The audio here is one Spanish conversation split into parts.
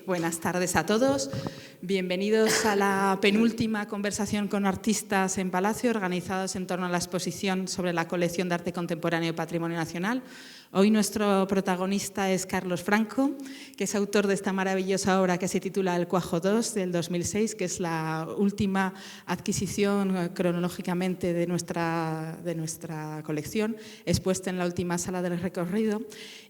Buenas tardes a todos. Bienvenidos a la penúltima conversación con artistas en Palacio, organizados en torno a la exposición sobre la colección de arte contemporáneo y patrimonio nacional. Hoy nuestro protagonista es Carlos Franco, que es autor de esta maravillosa obra que se titula El Cuajo II, del 2006, que es la última adquisición cronológicamente de nuestra colección, expuesta en la última sala del recorrido,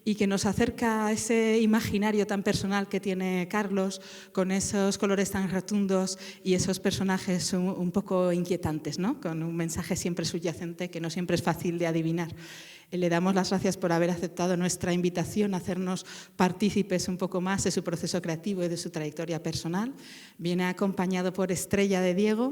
y que nos acerca a ese imaginario tan personal que tiene Carlos, con esos colores tan rotundos y esos personajes un poco inquietantes, ¿no? Con un mensaje siempre subyacente que no siempre es fácil de adivinar. Le damos las gracias por haber aceptado nuestra invitación a hacernos partícipes un poco más de su proceso creativo y de su trayectoria personal. Viene acompañado por Estrella de Diego,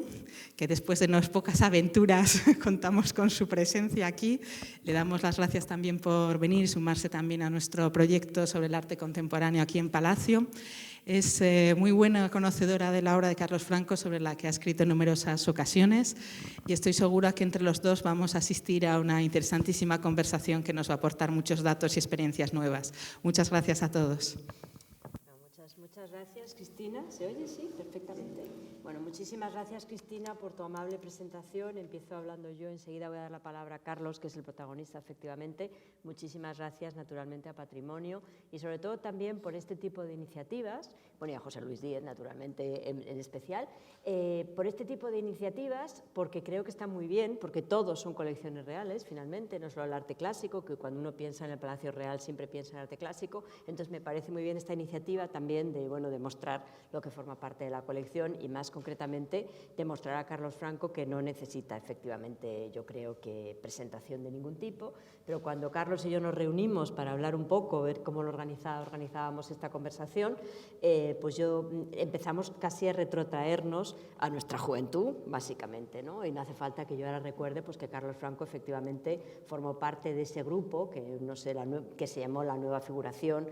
que después de unas pocas aventuras contamos con su presencia aquí. Le damos las gracias también por venir y sumarse también a nuestro proyecto sobre el arte contemporáneo aquí en Palacio. Es muy buena conocedora de la obra de Carlos Franco, sobre la que ha escrito en numerosas ocasiones, y estoy segura que entre los dos vamos a asistir a una interesantísima conversación que nos va a aportar muchos datos y experiencias nuevas. Muchas gracias a todos. Muchas gracias, Cristina. ¿Se oye? Sí, perfectamente. Bueno, muchísimas gracias, Cristina, por tu amable presentación. Empiezo hablando yo, enseguida voy a dar la palabra a Carlos, que es el protagonista, efectivamente. Muchísimas gracias, naturalmente, a Patrimonio y, sobre todo, también por este tipo de iniciativas, bueno, y a José Luis Díez, naturalmente, en especial, por este tipo de iniciativas, porque creo que está muy bien, porque todos son colecciones reales, finalmente, no solo el arte clásico, que cuando uno piensa en el Palacio Real siempre piensa en arte clásico. Entonces, me parece muy bien esta iniciativa también de mostrar lo que forma parte de la colección y, más concretamente, demostrar a Carlos Franco que no necesita, efectivamente, yo creo que presentación de ningún tipo, pero cuando Carlos y yo nos reunimos para hablar un poco, ver cómo lo organizábamos esta conversación, pues empezamos casi a retrotraernos a nuestra juventud, básicamente, ¿no? Y no hace falta que yo ahora recuerde pues, que Carlos Franco efectivamente formó parte de ese grupo que, no sé, que se llamó La Nueva Figuración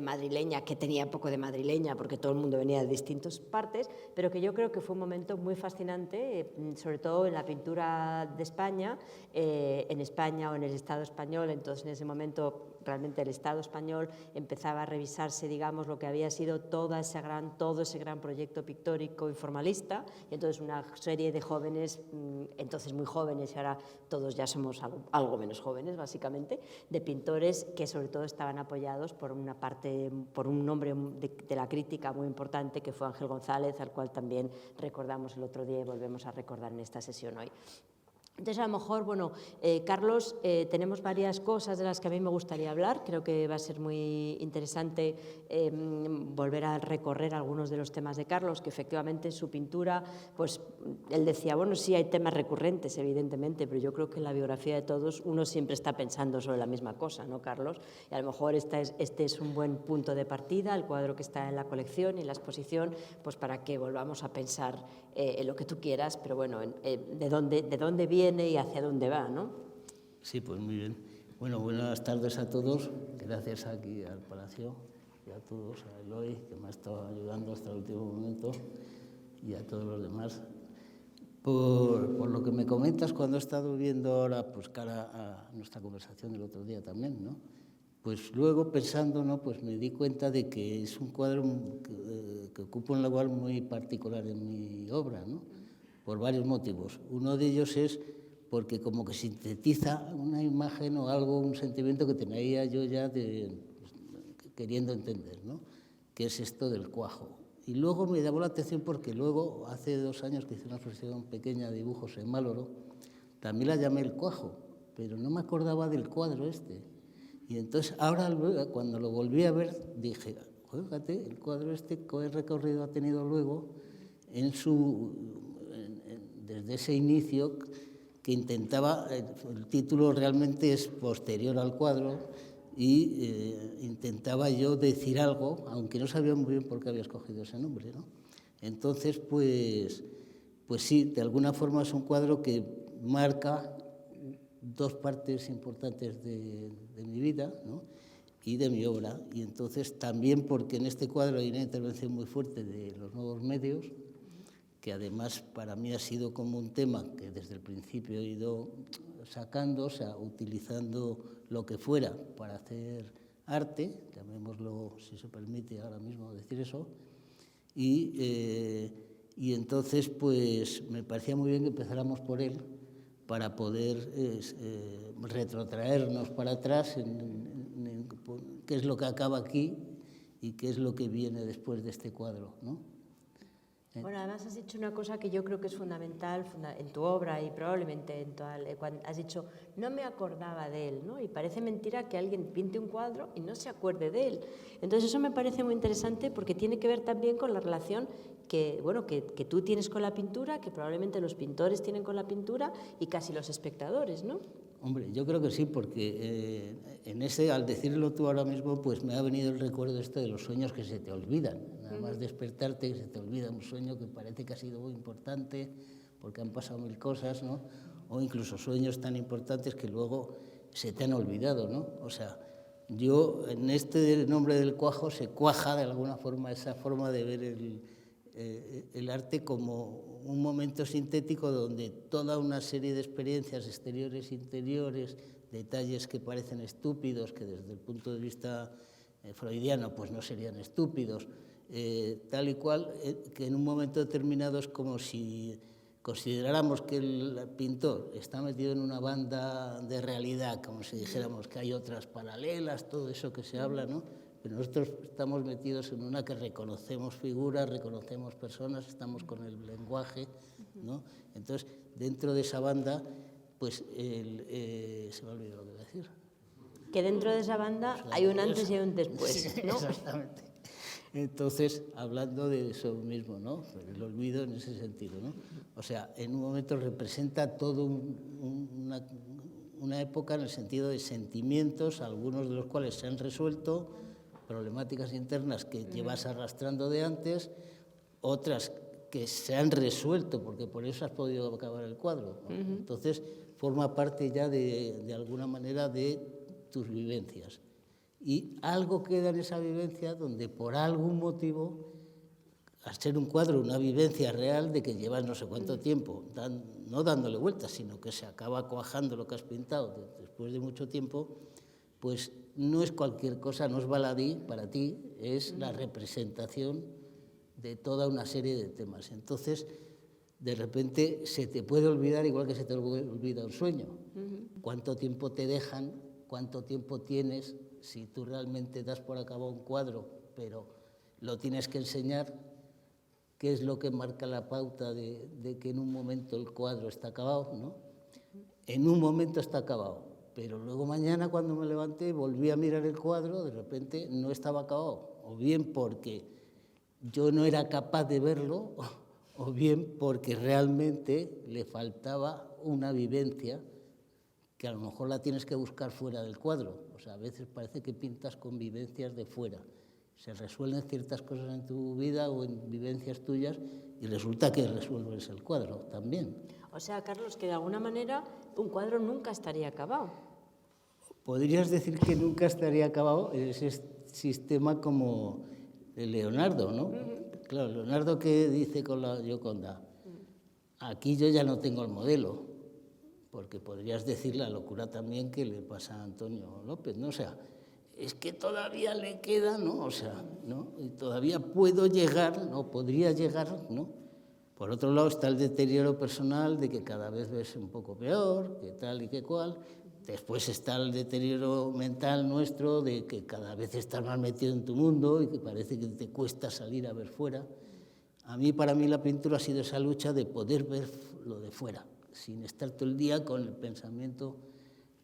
madrileña, que tenía poco de madrileña porque todo el mundo venía de distintas partes, pero que yo creo que fue un momento muy fascinante, sobre todo en la pintura de España, en España o en el Estado español. Entonces, en ese momento, realmente el Estado español empezaba a revisarse, digamos, lo que había sido todo ese gran proyecto pictórico y formalista, y entonces una serie de jóvenes, entonces muy jóvenes, y ahora todos ya somos algo menos jóvenes, básicamente, de pintores que sobre todo estaban apoyados por un hombre de la crítica muy importante, que fue Ángel González, al cual también recordamos el otro día y volvemos a recordar en esta sesión hoy. Entonces, a lo mejor, Carlos, tenemos varias cosas de las que a mí me gustaría hablar. Creo que va a ser muy interesante volver a recorrer algunos de los temas de Carlos, que efectivamente en su pintura, pues él decía, bueno, sí hay temas recurrentes, evidentemente, pero yo creo que en la biografía de todos uno siempre está pensando sobre la misma cosa, ¿no, Carlos? Y a lo mejor este es un buen punto de partida, el cuadro que está en la colección y en la exposición, pues para que volvamos a pensar en lo que tú quieras, pero bueno, de dónde viene y hacia dónde va, ¿no? Sí, pues muy bien. Bueno, buenas tardes a todos. Gracias aquí al Palacio y a todos, a Eloy, que me ha estado ayudando hasta el último momento, y a todos los demás. Por lo que me comentas cuando he estado viendo ahora, pues cara a nuestra conversación del otro día también, ¿no? Pues luego pensando, ¿no? Pues me di cuenta de que es un cuadro que ocupa un lugar muy particular en mi obra, ¿no? Por varios motivos. Uno de ellos es porque como que sintetiza una imagen o algo, un sentimiento que tenía yo ya queriendo entender, ¿no? Que es esto del cuajo. Y luego me llamó la atención porque luego, hace 2 años que hice una exposición pequeña de dibujos en Máloro, también la llamé El Cuajo, pero no me acordaba del cuadro este. Y entonces ahora, cuando lo volví a ver, dije, fíjate, el cuadro este que recorrido ha tenido luego desde ese inicio que intentaba, el título realmente es posterior al cuadro, y intentaba yo decir algo, aunque no sabía muy bien por qué había escogido ese nombre, ¿no? Entonces, pues sí, de alguna forma es un cuadro que marca 2 partes importantes de mi vida, ¿no? Y de mi obra. Y entonces también porque en este cuadro hay una intervención muy fuerte de los nuevos medios, que además para mí ha sido como un tema que desde el principio he ido sacando, o sea, utilizando lo que fuera para hacer arte, llamémoslo, si se permite ahora mismo decir eso, y entonces pues me parecía muy bien que empezáramos por él para poder retrotraernos para atrás en qué es lo que acaba aquí y qué es lo que viene después de este cuadro, ¿no? Bueno, además has dicho una cosa que yo creo que es fundamental en tu obra y probablemente en toda... Cuando has dicho, no me acordaba de él, ¿no? Y parece mentira que alguien pinte un cuadro y no se acuerde de él. Entonces eso me parece muy interesante porque tiene que ver también con la relación que, bueno, que tú tienes con la pintura, que probablemente los pintores tienen con la pintura y casi los espectadores, ¿no? Hombre, yo creo que sí, porque al decirlo tú ahora mismo, pues me ha venido el recuerdo de los sueños que se te olvidan. Nada más despertarte y se te olvida un sueño que parece que ha sido muy importante porque han pasado mil cosas, ¿no? O incluso sueños tan importantes que luego se te han olvidado, ¿no? O sea, yo en este nombre del cuajo se cuaja de alguna forma esa forma de ver el arte como un momento sintético donde toda una serie de experiencias exteriores e interiores, detalles que parecen estúpidos, que desde el punto de vista freudiano pues no serían estúpidos, tal y cual, que en un momento determinado es como si consideráramos que el pintor está metido en una banda de realidad, como si dijéramos que hay otras paralelas, todo eso que se habla, ¿no? Pero nosotros estamos metidos en una que reconocemos figuras, reconocemos personas, estamos con el lenguaje, ¿no? Entonces, dentro de esa banda, pues se me ha olvidado lo que iba a decir. Que dentro de esa banda hay un antes y un después, sí, ¿no? Exactamente. Entonces, hablando de eso mismo, ¿no? El olvido en ese sentido, ¿no? O sea, en un momento representa toda una época en el sentido de sentimientos, algunos de los cuales se han resuelto, problemáticas internas que llevas arrastrando de antes, otras que se han resuelto, porque por eso has podido acabar el cuadro, ¿no? Entonces, forma parte ya de alguna manera de tus vivencias. Y algo queda en esa vivencia donde por algún motivo, al ser un cuadro, una vivencia real de que llevas no sé cuánto tiempo, no dándole vueltas, sino que se acaba cuajando lo que has pintado después de mucho tiempo, pues no es cualquier cosa, no es baladí para ti, es la representación de toda una serie de temas. Entonces, de repente se te puede olvidar igual que se te olvida un sueño. ¿Cuánto tiempo te dejan? ¿Cuánto tiempo tienes? Si tú realmente das por acabado un cuadro, pero lo tienes que enseñar, ¿qué es lo que marca la pauta de que en un momento el cuadro está acabado, ¿no? En un momento está acabado, pero luego mañana cuando me levanté volví a mirar el cuadro, de repente no estaba acabado, o bien porque yo no era capaz de verlo, o bien porque realmente le faltaba una vivencia que a lo mejor la tienes que buscar fuera del cuadro. O sea, a veces parece que pintas con vivencias de fuera. Se resuelven ciertas cosas en tu vida o en vivencias tuyas y resulta que resuelves el cuadro también. O sea, Carlos, que de alguna manera un cuadro nunca estaría acabado. Podrías decir que nunca estaría acabado en ese sistema como Leonardo, ¿no? Claro, Leonardo que dice con la Gioconda, aquí yo ya no tengo el modelo, porque podrías decir la locura también que le pasa a Antonio López, ¿no? O sea, es que todavía le queda, ¿no? O sea, ¿no? Y todavía puedo llegar, ¿no? Podría llegar, ¿no? Por otro lado está el deterioro personal de que cada vez ves un poco peor, que tal y que cual. Después está el deterioro mental nuestro de que cada vez estás más metido en tu mundo y que parece que te cuesta salir a ver fuera. Para mí la pintura ha sido esa lucha de poder ver lo de fuera, sin estar todo el día con el pensamiento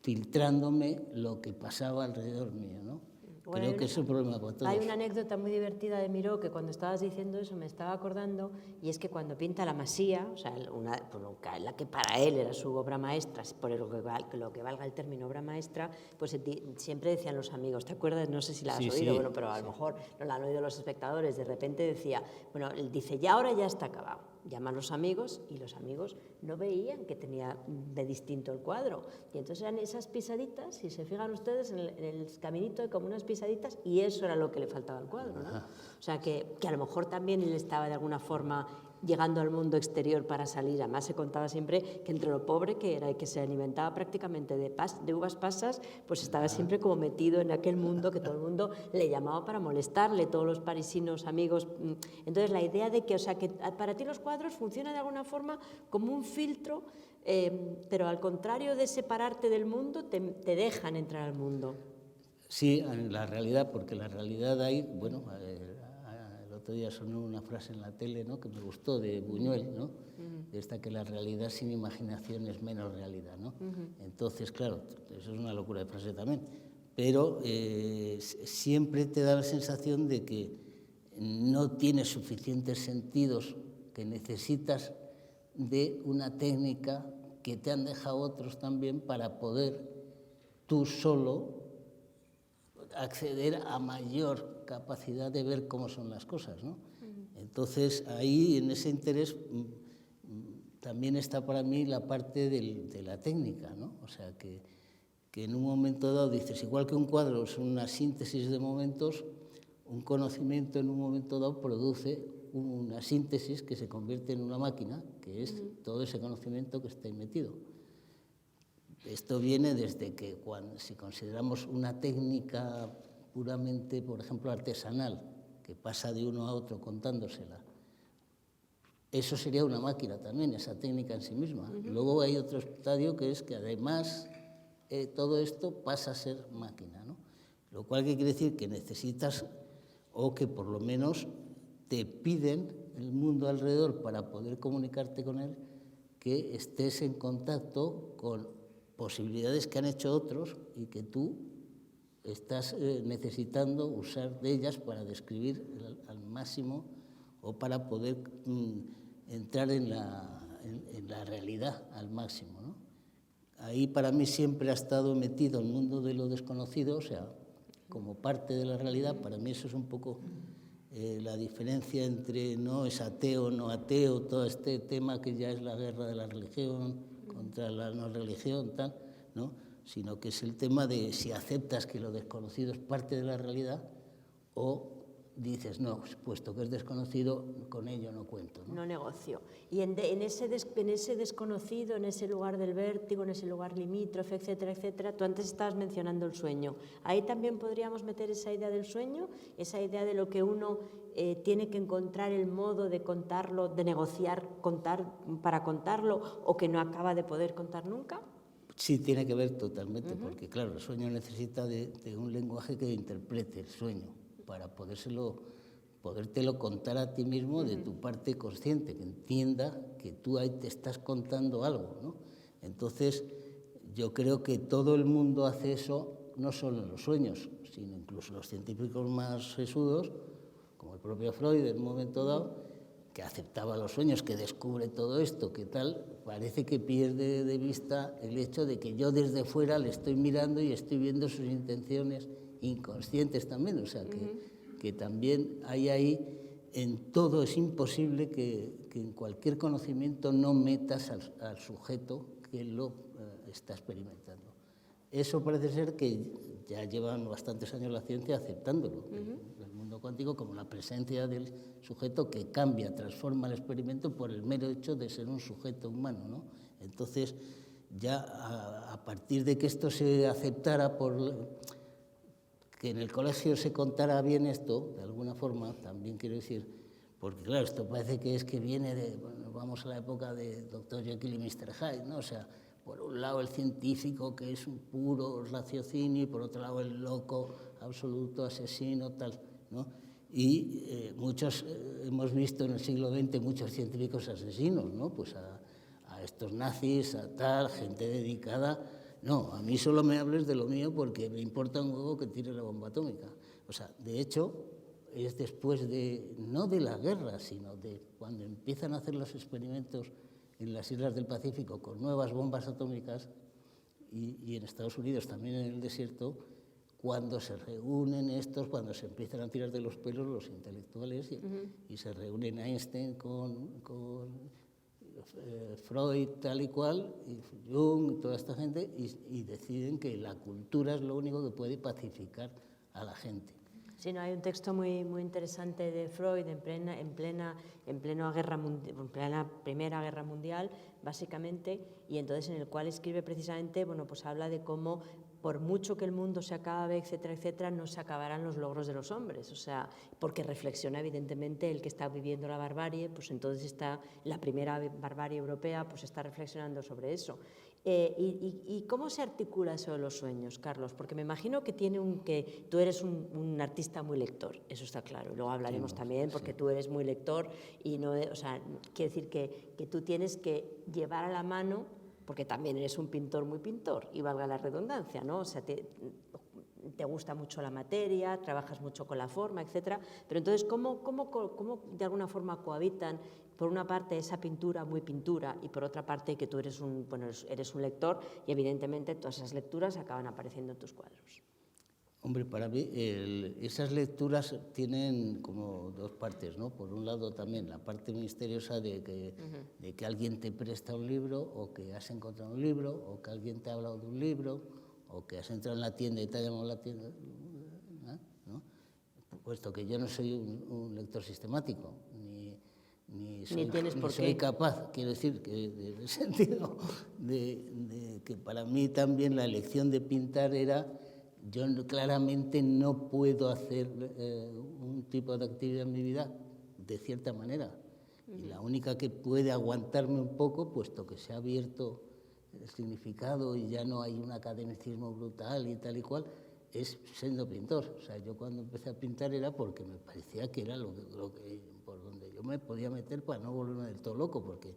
filtrándome lo que pasaba alrededor mío, ¿no? Bueno, creo que es un problema para todos. Hay una anécdota muy divertida de Miró que cuando estabas diciendo eso me estaba acordando, y es que cuando pinta La Masía, o sea, la que para él era su obra maestra, por lo que valga el término obra maestra, pues siempre decían los amigos, ¿te acuerdas? No sé si la has oído, sí, bueno, pero a lo mejor no la han oído los espectadores, de repente decía, bueno, él dice, ya ahora ya está acabado. Llaman a los amigos y los amigos no veían que tenía de distinto el cuadro. Y entonces eran esas pisaditas, si se fijan ustedes, en el caminito hay como unas pisaditas y eso era lo que le faltaba al cuadro, ¿no? O sea, que a lo mejor también él estaba de alguna forma llegando al mundo exterior para salir. Además se contaba siempre que entre lo pobre que era y que se alimentaba prácticamente de uvas pasas, pues estaba siempre como metido en aquel mundo que todo el mundo le llamaba para molestarle, todos los parisinos amigos. Entonces la idea de que, o sea, que para ti los cuadros funcionan de alguna forma como un filtro, pero al contrario de separarte del mundo, te dejan entrar al mundo. Sí, en la realidad, porque la realidad hay, bueno, el otro día sonó una frase en la tele, ¿no?, que me gustó, de Buñuel, ¿no?, esta que la realidad sin imaginación es menos realidad, ¿no? Entonces, claro, eso es una locura de frase también, pero siempre te da la sensación de que no tienes suficientes sentidos, que necesitas de una técnica que te han dejado otros también para poder tú solo acceder a mayor capacidad de ver cómo son las cosas, ¿no? Entonces, ahí, en ese interés, también está para mí la parte de la técnica, ¿no? O sea, que en un momento dado dices, igual que un cuadro es una síntesis de momentos, un conocimiento en un momento dado produce una síntesis que se convierte en una máquina, que es todo ese conocimiento que está ahí metido. Esto viene desde que, si consideramos una técnica puramente, por ejemplo, artesanal, que pasa de uno a otro contándosela, eso sería una máquina también, esa técnica en sí misma. Luego hay otro estadio que es que además todo esto pasa a ser máquina, ¿no? Lo cual quiere decir que necesitas, o que por lo menos te piden el mundo alrededor para poder comunicarte con él, que estés en contacto con posibilidades que han hecho otros y que tú estás necesitando usar de ellas para describir al máximo o para poder entrar en la realidad al máximo, ¿no? Ahí para mí siempre ha estado metido el mundo de lo desconocido, o sea, como parte de la realidad. Para mí eso es un poco la diferencia entre no es ateo, no ateo, todo este tema que ya es la guerra de la religión contra la no religión, tal, ¿no? Sino que es el tema de si aceptas que lo desconocido es parte de la realidad o dices, no, puesto que es desconocido, con ello no cuento, ¿no? No negocio. Y en ese desconocido, en ese lugar del vértigo, en ese lugar limítrofe, etcétera, etcétera, tú antes estabas mencionando el sueño. Ahí también podríamos meter esa idea del sueño, esa idea de lo que uno tiene que encontrar el modo de contarlo, de negociar, contar para contarlo, o que no acaba de poder contar nunca. Sí, tiene que ver totalmente, porque claro, el sueño necesita de un lenguaje que interprete el sueño, para podértelo contar a ti mismo de tu parte consciente, que entienda que tú ahí te estás contando algo, ¿no? Entonces, yo creo que todo el mundo hace eso, no solo en los sueños, sino incluso los científicos más sesudos, como el propio Freud en un momento dado, que aceptaba los sueños, que descubre todo esto, que tal, parece que pierde de vista el hecho de que yo desde fuera le estoy mirando y estoy viendo sus intenciones inconscientes también, o sea, que también hay ahí, en todo es imposible que en cualquier conocimiento no metas al sujeto que lo está experimentando. Eso parece ser que ya llevan bastantes años la ciencia aceptándolo, el mundo cuántico, como la presencia del sujeto que cambia, transforma el experimento por el mero hecho de ser un sujeto humano, ¿no? Entonces, ya a partir de que esto se aceptara que en el colegio se contara bien esto, de alguna forma, también quiero decir, porque claro, esto parece que es que viene de, bueno, vamos a la época de Dr. Jekyll y Mr. Hyde, ¿no? O sea, por un lado el científico, que es un puro raciocinio, y por otro lado el loco, absoluto, asesino, tal, ¿no? Y muchos, hemos visto en el siglo XX muchos científicos asesinos, ¿no? Pues a estos nazis, a tal, gente dedicada. No, a mí solo me hables de lo mío porque me importa un huevo que tire la bomba atómica. O sea, de hecho, es después no de la guerra, sino de cuando empiezan a hacer los experimentos en las islas del Pacífico con nuevas bombas atómicas y en Estados Unidos también en el desierto, cuando se reúnen estos, cuando se empiezan a tirar de los pelos los intelectuales y se reúnen Einstein con Freud tal y cual, y Jung, toda esta gente, y deciden que la cultura es lo único que puede pacificar a la gente. Sí, no, hay un texto muy interesante de Freud en plena Primera Guerra Mundial, básicamente, y entonces en el cual escribe precisamente, bueno, pues habla de cómo por mucho que el mundo se acabe, etcétera, etcétera, no se acabarán los logros de los hombres, o sea, porque reflexiona evidentemente el que está viviendo la barbarie, pues entonces está la primera barbarie europea, pues está reflexionando sobre eso. ¿Y cómo se articula eso de los sueños, Carlos? Porque me imagino que tú eres un artista muy lector, eso está claro, y luego hablaremos también, porque tú eres muy lector, y no, o sea, quiere decir que tú tienes que llevar a la mano, porque también eres un pintor muy pintor, y valga la redundancia, ¿no? O sea, te gusta mucho la materia, trabajas mucho con la forma, etcétera, pero entonces, ¿cómo de alguna forma cohabitan, por una parte, esa pintura muy pintura, y por otra parte, que tú eres un lector, y evidentemente todas esas lecturas acaban apareciendo en tus cuadros? Hombre, para mí esas lecturas tienen como dos partes, ¿no? Por un lado también la parte misteriosa de que alguien te presta un libro, o que has encontrado un libro, o que alguien te ha hablado de un libro, o que has entrado en la tienda y te ha llamado a la tienda, ¿no? Puesto que yo no soy un lector sistemático, ni soy capaz, quiero decir, que en el sentido de que para mí también la elección de pintar era, yo claramente no puedo hacer un tipo de actividad en mi vida de cierta manera, y la única que puede aguantarme un poco, puesto que se ha abierto el significado y ya no hay un academicismo brutal y tal y cual, es siendo pintor. O sea, yo cuando empecé a pintar era porque me parecía que era lo que por donde yo me podía meter para no volverme del todo loco, porque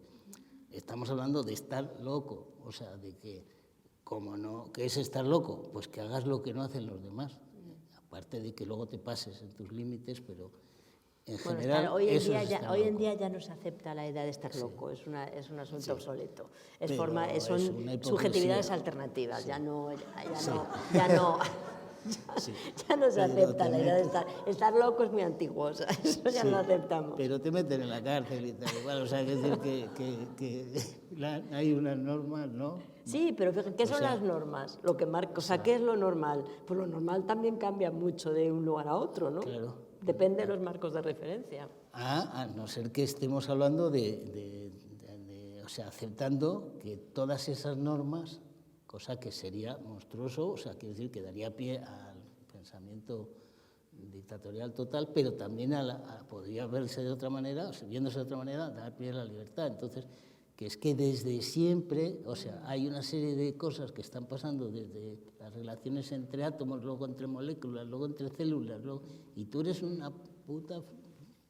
estamos hablando de estar loco, o sea, de que, como no, ¿qué es estar loco? Pues que hagas lo que no hacen los demás, aparte de que luego te pases en tus límites, pero en general hoy en día ya no se acepta la idea de estar loco, es un asunto obsoleto, son subjetividades alternativas, ya no se acepta la idea de estar loco, es muy antiguo, o sea, eso ya no lo aceptamos. Pero te meten en la cárcel y tal igual, o sea, es decir que hay unas normas, ¿no? Sí, pero fíjate, ¿qué son las normas? Lo que marca, o sea, ¿qué es lo normal? Pues lo normal también cambia mucho de un lugar a otro, ¿no? Claro. Depende de los marcos de referencia. A no ser que estemos hablando o sea, aceptando que todas esas normas, cosa que sería monstruoso, o sea, quiero decir que daría pie al pensamiento dictatorial total, pero también podría verse de otra manera, o sea, viéndose de otra manera, dar pie a la libertad. Entonces, que es que desde siempre, o sea, hay una serie de cosas que están pasando desde las relaciones entre átomos, luego entre moléculas, luego entre células, y tú eres una puta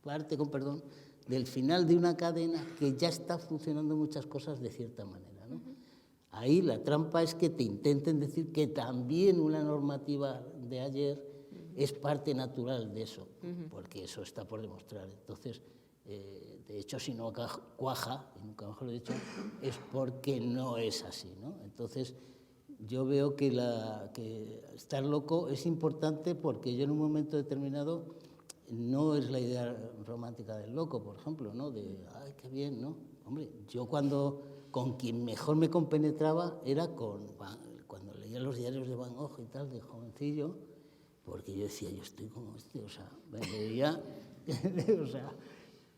parte, con perdón, del final de una cadena que ya está funcionando muchas cosas de cierta manera, ¿no? Ahí la trampa es que te intenten decir que también una normativa de ayer es parte natural de eso, porque eso está por demostrar. Entonces, de hecho, si no cuaja, y nunca mejor lo he dicho, es porque no es así, ¿no? Entonces, yo veo que estar loco es importante, porque yo en un momento determinado no es la idea romántica del loco, por ejemplo, ¿no? De, ay, qué bien, ¿no? Hombre, yo con quien mejor me compenetraba era cuando leía los diarios de Van Gogh y tal, de jovencillo, porque yo decía, yo estoy como o sea, me veía, o sea,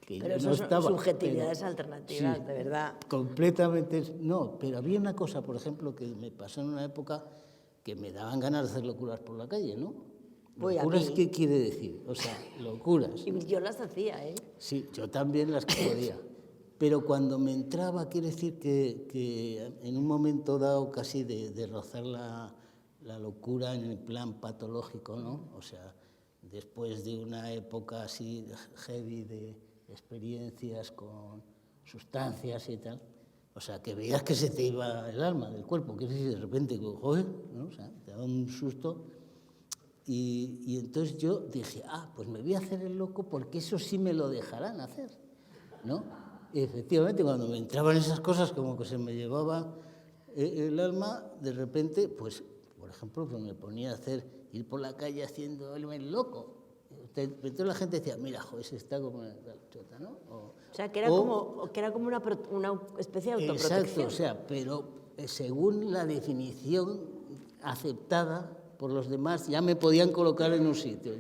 que pero yo no estaba. Son subjetividades alternativas, sí, de verdad. Completamente, no, pero había una cosa, por ejemplo, que me pasó en una época que me daban ganas de hacer locuras por la calle, ¿no? ¿Locuras qué quiere decir? O sea, locuras. Y yo las hacía, ¿eh? Sí, yo también las podía. Pero cuando me entraba, quiere decir que en un momento dado casi de rozar la locura en el plan patológico, ¿no? O sea, después de una época así heavy de experiencias con sustancias y tal, o sea, que veías que se te iba el alma del cuerpo, que de repente, joder, ¿no? O sea, te daba un susto. Y entonces yo dije, pues me voy a hacer el loco, porque eso sí me lo dejarán hacer, ¿no? Y efectivamente, cuando me entraban esas cosas, como que se me llevaba el alma, de repente, pues, por ejemplo, pues me ponía a ir por la calle haciendo el loco. Entonces la gente decía, mira, joder, ese está como una chota, ¿no? O sea, que era como una especie de autoprotección. Exacto, o sea, pero según la definición aceptada por los demás, ya me podían colocar en un sitio.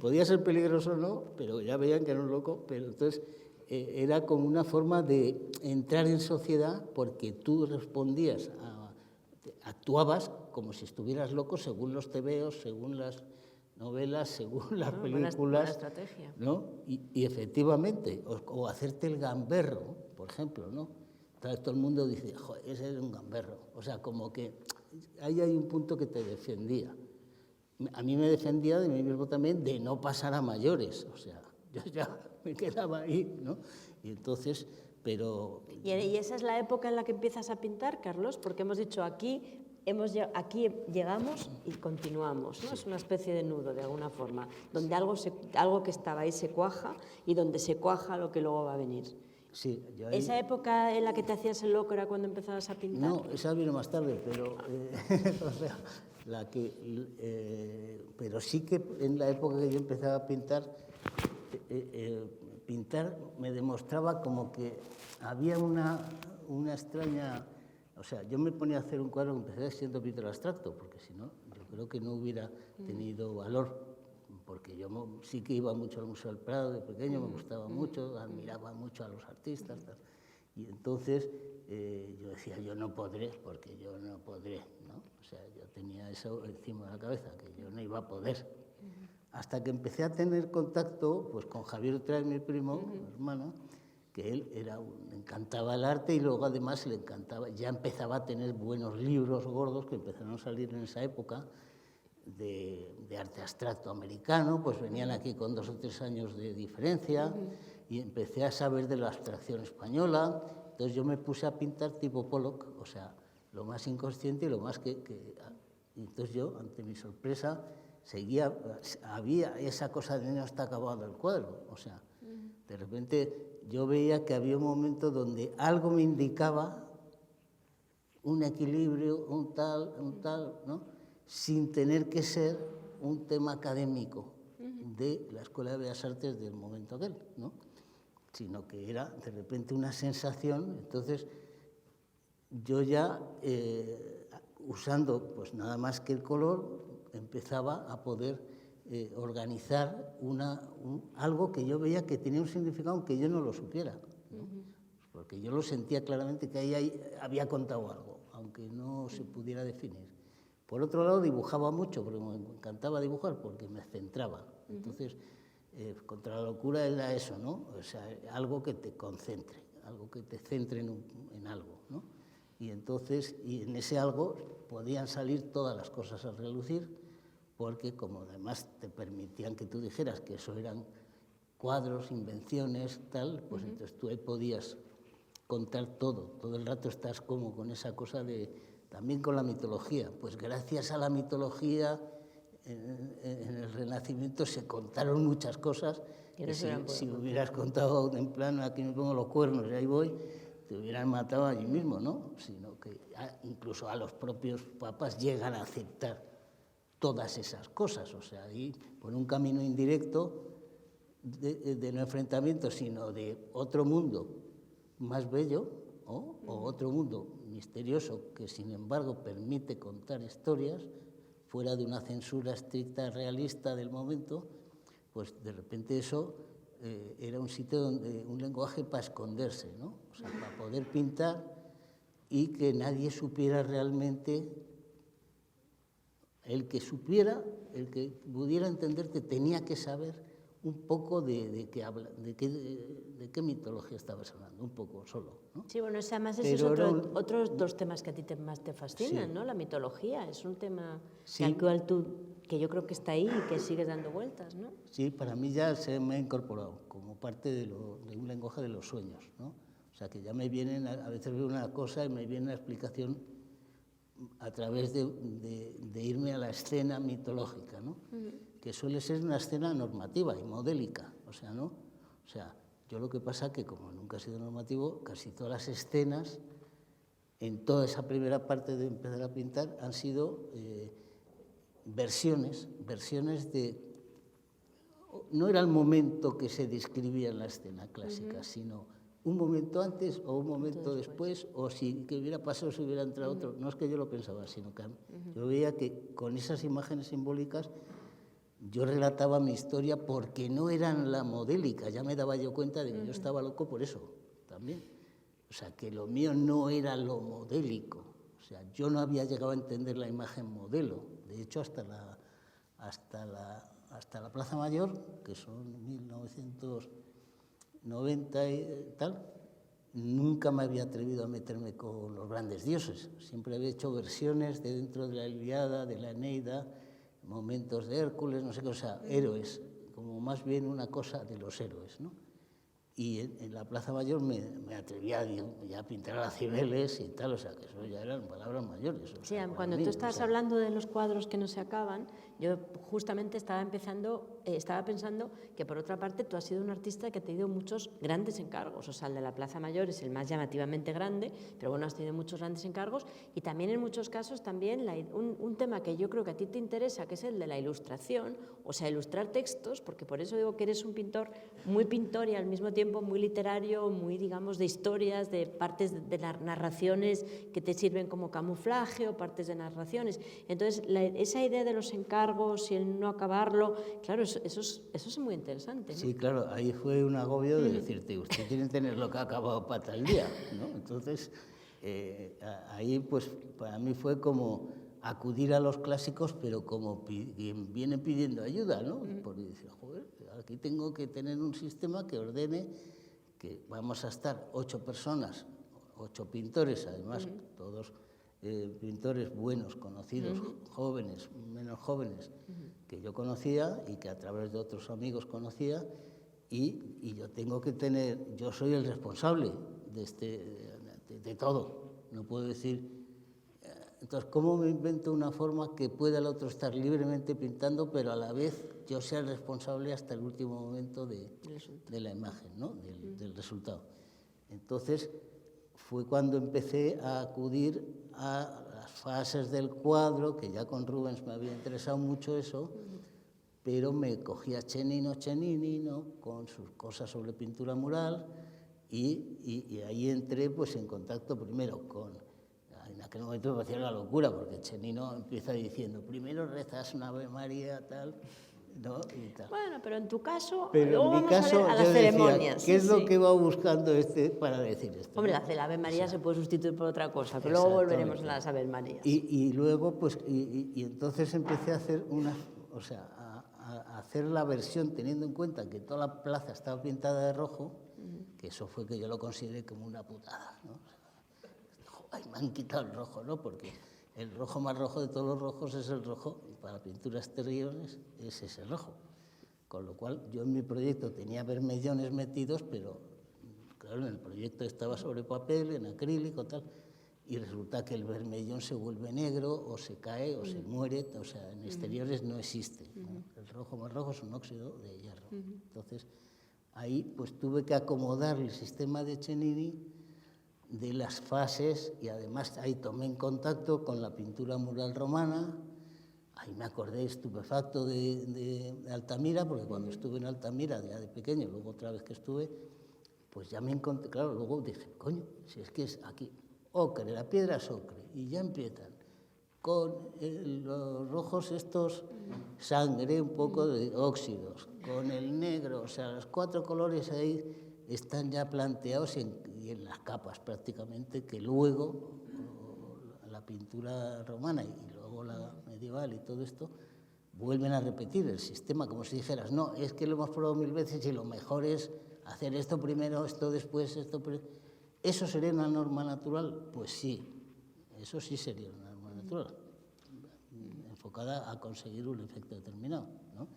podía ser peligroso o no, pero ya veían que era un loco, pero entonces era como una forma de entrar en sociedad porque tú respondías, actuabas como si estuvieras loco según los tebeos, según las novelas, según las películas. Buena estrategia. ¿No? Y efectivamente, o hacerte el gamberro, por ejemplo, ¿no? Entonces todo el mundo dice, joder, ese es un gamberro. O sea, como que ahí hay un punto que te defendía. A mí me defendía de mí mismo también de no pasar a mayores. O sea, yo ya me quedaba ahí, ¿no? Y entonces, pero... ¿Y esa es la época en la que empiezas a pintar, Carlos? Porque hemos dicho aquí llegamos y continuamos, ¿no? Sí. Es una especie de nudo, de alguna forma, donde algo que estaba ahí se cuaja y donde se cuaja lo que luego va a venir. Sí, yo ahí... ¿Esa época en la que te hacías el loco era cuando empezabas a pintar? No, esa vino más tarde, pero, o sea, pero sí que en la época que yo empezaba a pintar, pintar me demostraba como que había una extraña... O sea, yo me ponía a hacer un cuadro, empecé siendo pintor abstracto, porque si no, yo creo que no hubiera tenido valor, porque yo sí que iba mucho al Museo del Prado de pequeño, me gustaba mucho, admiraba mucho a los artistas, y entonces yo decía, yo no podré, porque yo no podré, ¿no? O sea, yo tenía eso encima de la cabeza, que yo no iba a poder. Hasta que empecé a tener contacto pues, con Javier Utráez, mi primo, mi hermano, que él le encantaba el arte y luego además le encantaba, ya empezaba a tener buenos libros gordos que empezaron a salir en esa época de arte abstracto americano, pues venían aquí con 2 o 3 años de diferencia y empecé a saber de la abstracción española, entonces yo me puse a pintar tipo Pollock, o sea, lo más inconsciente y lo más que entonces yo, ante mi sorpresa, había esa cosa de no está acabado el cuadro, o sea, de repente yo veía que había un momento donde algo me indicaba un equilibrio, un tal, ¿no? Sin tener que ser un tema académico de la Escuela de Bellas Artes del momento aquel, ¿no? Sino que era de repente una sensación. Entonces yo ya, usando pues nada más que el color, empezaba a poder organizar algo que yo veía que tenía un significado aunque yo no lo supiera, ¿no? Porque yo lo sentía claramente que ahí había contado algo, aunque no se pudiera definir. Por otro lado, dibujaba mucho, porque me encantaba dibujar, porque me centraba. Entonces, contra la locura era eso, ¿no? O sea, algo que te concentre, algo que te centre en algo, ¿no? Y entonces, y en ese algo podían salir todas las cosas a relucir, porque como además te permitían que tú dijeras que eso eran cuadros, invenciones, tal, pues entonces tú ahí podías contar todo el rato estás como con esa cosa también con la mitología, pues gracias a la mitología en el Renacimiento se contaron muchas cosas que si hubieras contado en plan, aquí me pongo los cuernos y ahí voy, te hubieran matado allí mismo, ¿no? Sino que incluso a los propios papas llegan a aceptar todas esas cosas, o sea, ahí por un camino indirecto de no enfrentamiento, sino de otro mundo más bello o otro mundo misterioso que sin embargo permite contar historias fuera de una censura estricta realista del momento, pues de repente eso era un sitio donde un lenguaje para esconderse, ¿no? O sea, para poder pintar y que nadie supiera realmente. El que supiera, el que pudiera entenderte, tenía que saber un poco de qué mitología estabas hablando, un poco solo, ¿no? Sí, bueno, además ese es otros 2 temas que a ti más te fascinan, sí, ¿no? La mitología es un tema sí, que yo creo que está ahí y que sigues dando vueltas, ¿no? Sí, para mí ya se me ha incorporado como parte de un lenguaje de los sueños, ¿no? O sea, que ya me vienen, a veces veo una cosa y me viene una explicación a través de irme a la escena mitológica, ¿no? Que suele ser una escena normativa y modélica, o sea, ¿no? O sea, yo lo que pasa que como nunca he sido normativo, casi todas las escenas, en toda esa primera parte de empezar a pintar, han sido versiones de... No era el momento que se describía en la escena clásica, sino un momento antes o un momento después, o si que hubiera pasado si hubiera entrado otro. No es que yo lo pensaba, sino que yo veía que con esas imágenes simbólicas yo relataba mi historia porque no eran la modélica, ya me daba yo cuenta de que yo estaba loco por eso también. O sea, que lo mío no era lo modélico. O sea, yo no había llegado a entender la imagen modelo. De hecho, hasta la Plaza Mayor, que son 1990 y tal, nunca me había atrevido a meterme con los grandes dioses. Siempre había hecho versiones de dentro de la Ilíada, de la Eneida, momentos de Hércules, no sé qué, o sea, héroes, como más bien una cosa de los héroes, ¿no? Y en la Plaza Mayor me atrevía ya a pintar a Cibeles y tal, o sea, que eso ya eran palabras mayores. Sí, sea, cuando mí, tú estás hablando de los cuadros que no se acaban, yo justamente estaba pensando que por otra parte tú has sido un artista que ha tenido muchos grandes encargos, o sea, el de la Plaza Mayor es el más llamativamente grande, pero bueno, has tenido muchos grandes encargos y también en muchos casos también un tema que yo creo que a ti te interesa, que es el de la ilustración, o sea, ilustrar textos, porque por eso digo que eres un pintor y al mismo tiempo muy literario, muy, digamos, de historias, de partes de las narraciones que te sirven como camuflaje o partes de narraciones. Entonces, esa idea de los encargos y el no acabarlo, claro, eso es muy interesante, ¿no? Sí, claro, ahí fue un agobio de decirte, usted tiene que tener lo que ha acabado para tal día, ¿no? Entonces, ahí pues para mí fue como acudir a los clásicos, pero como quien viene pidiendo ayuda, ¿no? Porque dice, joder, aquí tengo que tener un sistema que ordene que vamos a estar 8 personas, 8 pintores, además, todos pintores buenos, conocidos, jóvenes, menos jóvenes, que yo conocía y que a través de otros amigos conocía, y yo tengo que tener, yo soy el responsable de todo, no puedo decir. Entonces, ¿cómo me invento una forma que pueda el otro estar libremente pintando, pero a la vez yo sea el responsable hasta el último momento de la imagen, ¿no? del resultado? Entonces, fue cuando empecé a acudir a las fases del cuadro, que ya con Rubens me había interesado mucho eso, pero me cogía Chenino, con sus cosas sobre pintura mural, y ahí entré pues, en contacto primero con... En aquel momento me parecía una locura, porque Chenino empieza diciendo, primero rezas una Ave María, tal, ¿no? Y tal. Bueno, pero en tu caso, pero luego en mi vamos caso, a ver a las yo ceremonias. Decía, ¿qué es lo que va buscando para decir esto? Hombre, ¿no? la Ave María se puede sustituir por otra cosa, pero luego volveremos a las Ave Marías. Y luego, pues, y entonces empecé a hacer a hacer la versión teniendo en cuenta que toda la plaza estaba pintada de rojo, que eso fue que yo lo consideré como una putada, ¿no? Ay, me han quitado el rojo, ¿no? Porque el rojo más rojo de todos los rojos es el rojo, para pinturas exteriores es ese rojo. Con lo cual, yo en mi proyecto tenía vermellones metidos, pero claro, en el proyecto estaba sobre papel, en acrílico, tal, y resulta que el vermellón se vuelve negro, o se cae, o se muere, o sea, en exteriores no existe, ¿no? El rojo más rojo es un óxido de hierro. Entonces, ahí pues tuve que acomodar el sistema de Chenini de las fases, y además ahí tomé en contacto con la pintura mural romana. Ahí me acordé estupefacto de Altamira, porque cuando estuve en Altamira, ya de pequeño, luego otra vez que estuve, pues ya me encontré, claro, luego dije, coño, si es que es aquí, ocre, la piedra es ocre, y ya empiezan con los rojos estos, sangre, un poco de óxidos, con el negro, o sea, los 4 colores ahí están ya planteados y en las capas prácticamente, que luego la pintura romana y luego la medieval y todo esto vuelven a repetir el sistema, como si dijeras, no, es que lo hemos probado 1000 veces y lo mejor es hacer esto primero, esto después, ¿Eso sería una norma natural? Pues sí, eso sí sería una norma natural, enfocada a conseguir un efecto determinado, ¿no?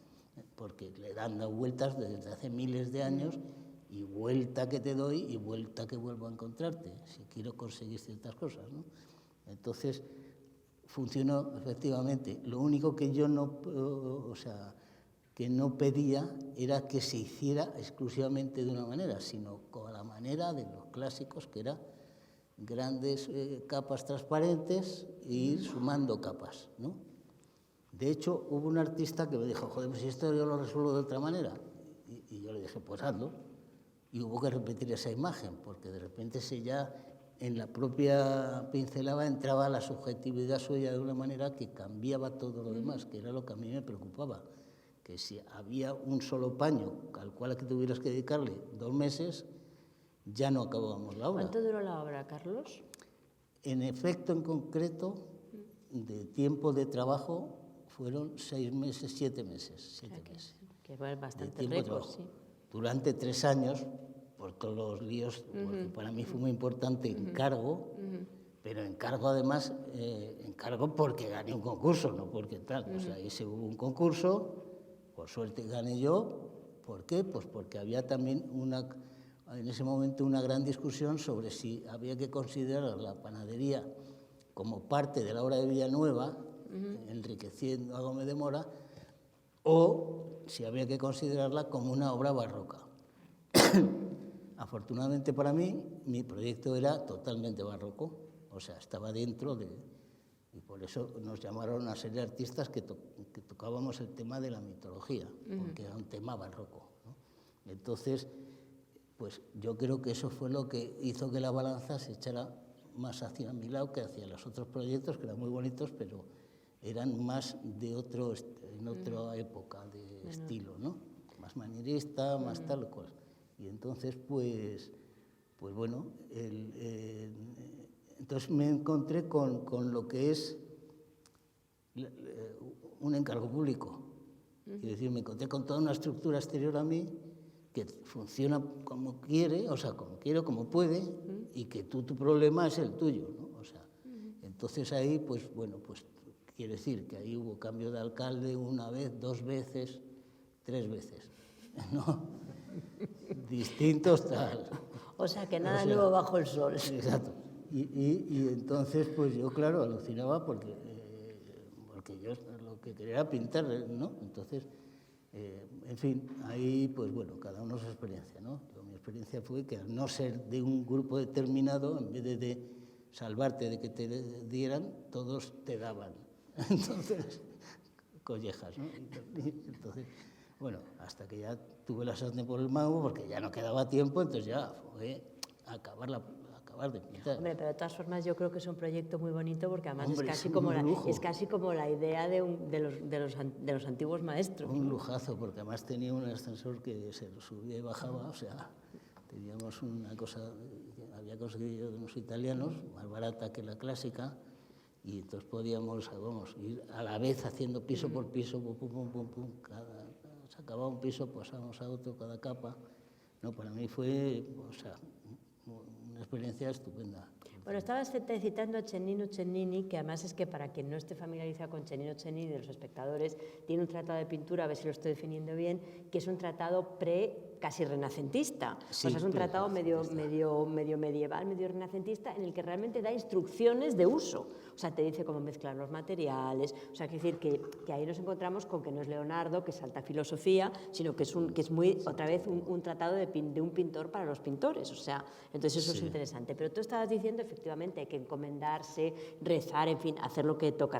Porque le dan vueltas desde hace miles de años, y vuelta que te doy y vuelta que vuelvo a encontrarte, si quiero conseguir ciertas cosas, ¿no? Entonces, funcionó efectivamente. Lo único que yo no pedía era que se hiciera exclusivamente de una manera, sino con la manera de los clásicos, que era grandes capas transparentes e ir sumando capas, ¿no? De hecho, hubo un artista que me dijo, joder, pues si esto yo lo resuelvo de otra manera. Y yo le dije, pues hazlo. Y hubo que repetir esa imagen, porque de repente ya en la propia pincelada entraba la subjetividad suya de una manera que cambiaba todo lo demás, que era lo que a mí me preocupaba, que si había un solo paño al cual que tuvieras que dedicarle 2 meses, ya no acabábamos la obra. ¿Cuánto duró la obra, Carlos? En efecto, en concreto, de tiempo de trabajo fueron 6 meses, 7 meses. Que fue bastante récord, sí. Durante 3 años, por todos los líos, porque para mí fue muy importante, encargo, pero encargo además, encargo porque gané un concurso, no porque tal. O sea, ahí se hubo un concurso, por suerte gané yo. ¿Por qué? Pues porque había también en ese momento una gran discusión sobre si había que considerar la panadería como parte de la obra de Villanueva, enriqueciendo a Gómez de Mora, o si había que considerarla como una obra barroca. Afortunadamente para mí, mi proyecto era totalmente barroco, o sea, estaba dentro de... Y por eso nos llamaron una serie de artistas que tocábamos el tema de la mitología, porque era un tema barroco, ¿no? Entonces, pues yo creo que eso fue lo que hizo que la balanza se echara más hacia mi lado que hacia los otros proyectos, que eran muy bonitos, pero eran más de en otra época de estilo, ¿no? Más manierista, más tal cual. Y entonces, pues bueno, entonces me encontré con lo que es un encargo público. Es decir, me encontré con toda una estructura exterior a mí que funciona como quiere, o sea, como quiere, como puede, y que tu problema es el tuyo, ¿no? O sea, entonces ahí, pues bueno, pues quiere decir que ahí hubo cambio de alcalde 1 vez, 2 veces, 3 veces, ¿no? Distintos tal. O sea, que nada nuevo bajo el sol. Exacto. Y entonces, pues yo, claro, alucinaba porque yo lo que quería era pintar, ¿no? Entonces, en fin, ahí, pues bueno, cada uno su experiencia, ¿no? Mi experiencia fue que al no ser de un grupo determinado, en vez de salvarte de que te dieran, todos te daban. Entonces, collejas, ¿no? Entonces, bueno, hasta que ya tuve la sartén por el mango, porque ya no quedaba tiempo, entonces ya fue acabar de pintar. Hombre, pero de todas formas yo creo que es un proyecto muy bonito porque además Hombre, es casi como la idea de los antiguos maestros. Un lujazo, porque además tenía un ascensor que se subía y bajaba, o sea, teníamos una cosa, había conseguido de unos italianos, más barata que la clásica, y entonces podíamos, ir a la vez haciendo piso por piso, pum, pum, pum, pum, se acababa un piso, pasábamos a otro, cada capa. No, para mí fue, o sea, una experiencia estupenda. Bueno, estabas citando a Cennino Cennini, que además es que para quien no esté familiarizado con Cennino Cennini de los espectadores, tiene un tratado de pintura, a ver si lo estoy definiendo bien, que es un tratado casi renacentista. Sí, o sea, es un tratado medio medieval, medio renacentista, en el que realmente da instrucciones de uso. O sea, te dice cómo mezclar los materiales. O sea, quiere decir que ahí nos encontramos con que no es Leonardo, que salta filosofía, sino que es muy, otra vez, un tratado de un pintor para los pintores. O sea, entonces eso es interesante. Pero tú estabas diciendo, efectivamente, hay que encomendarse, rezar, en fin, hacer lo que toca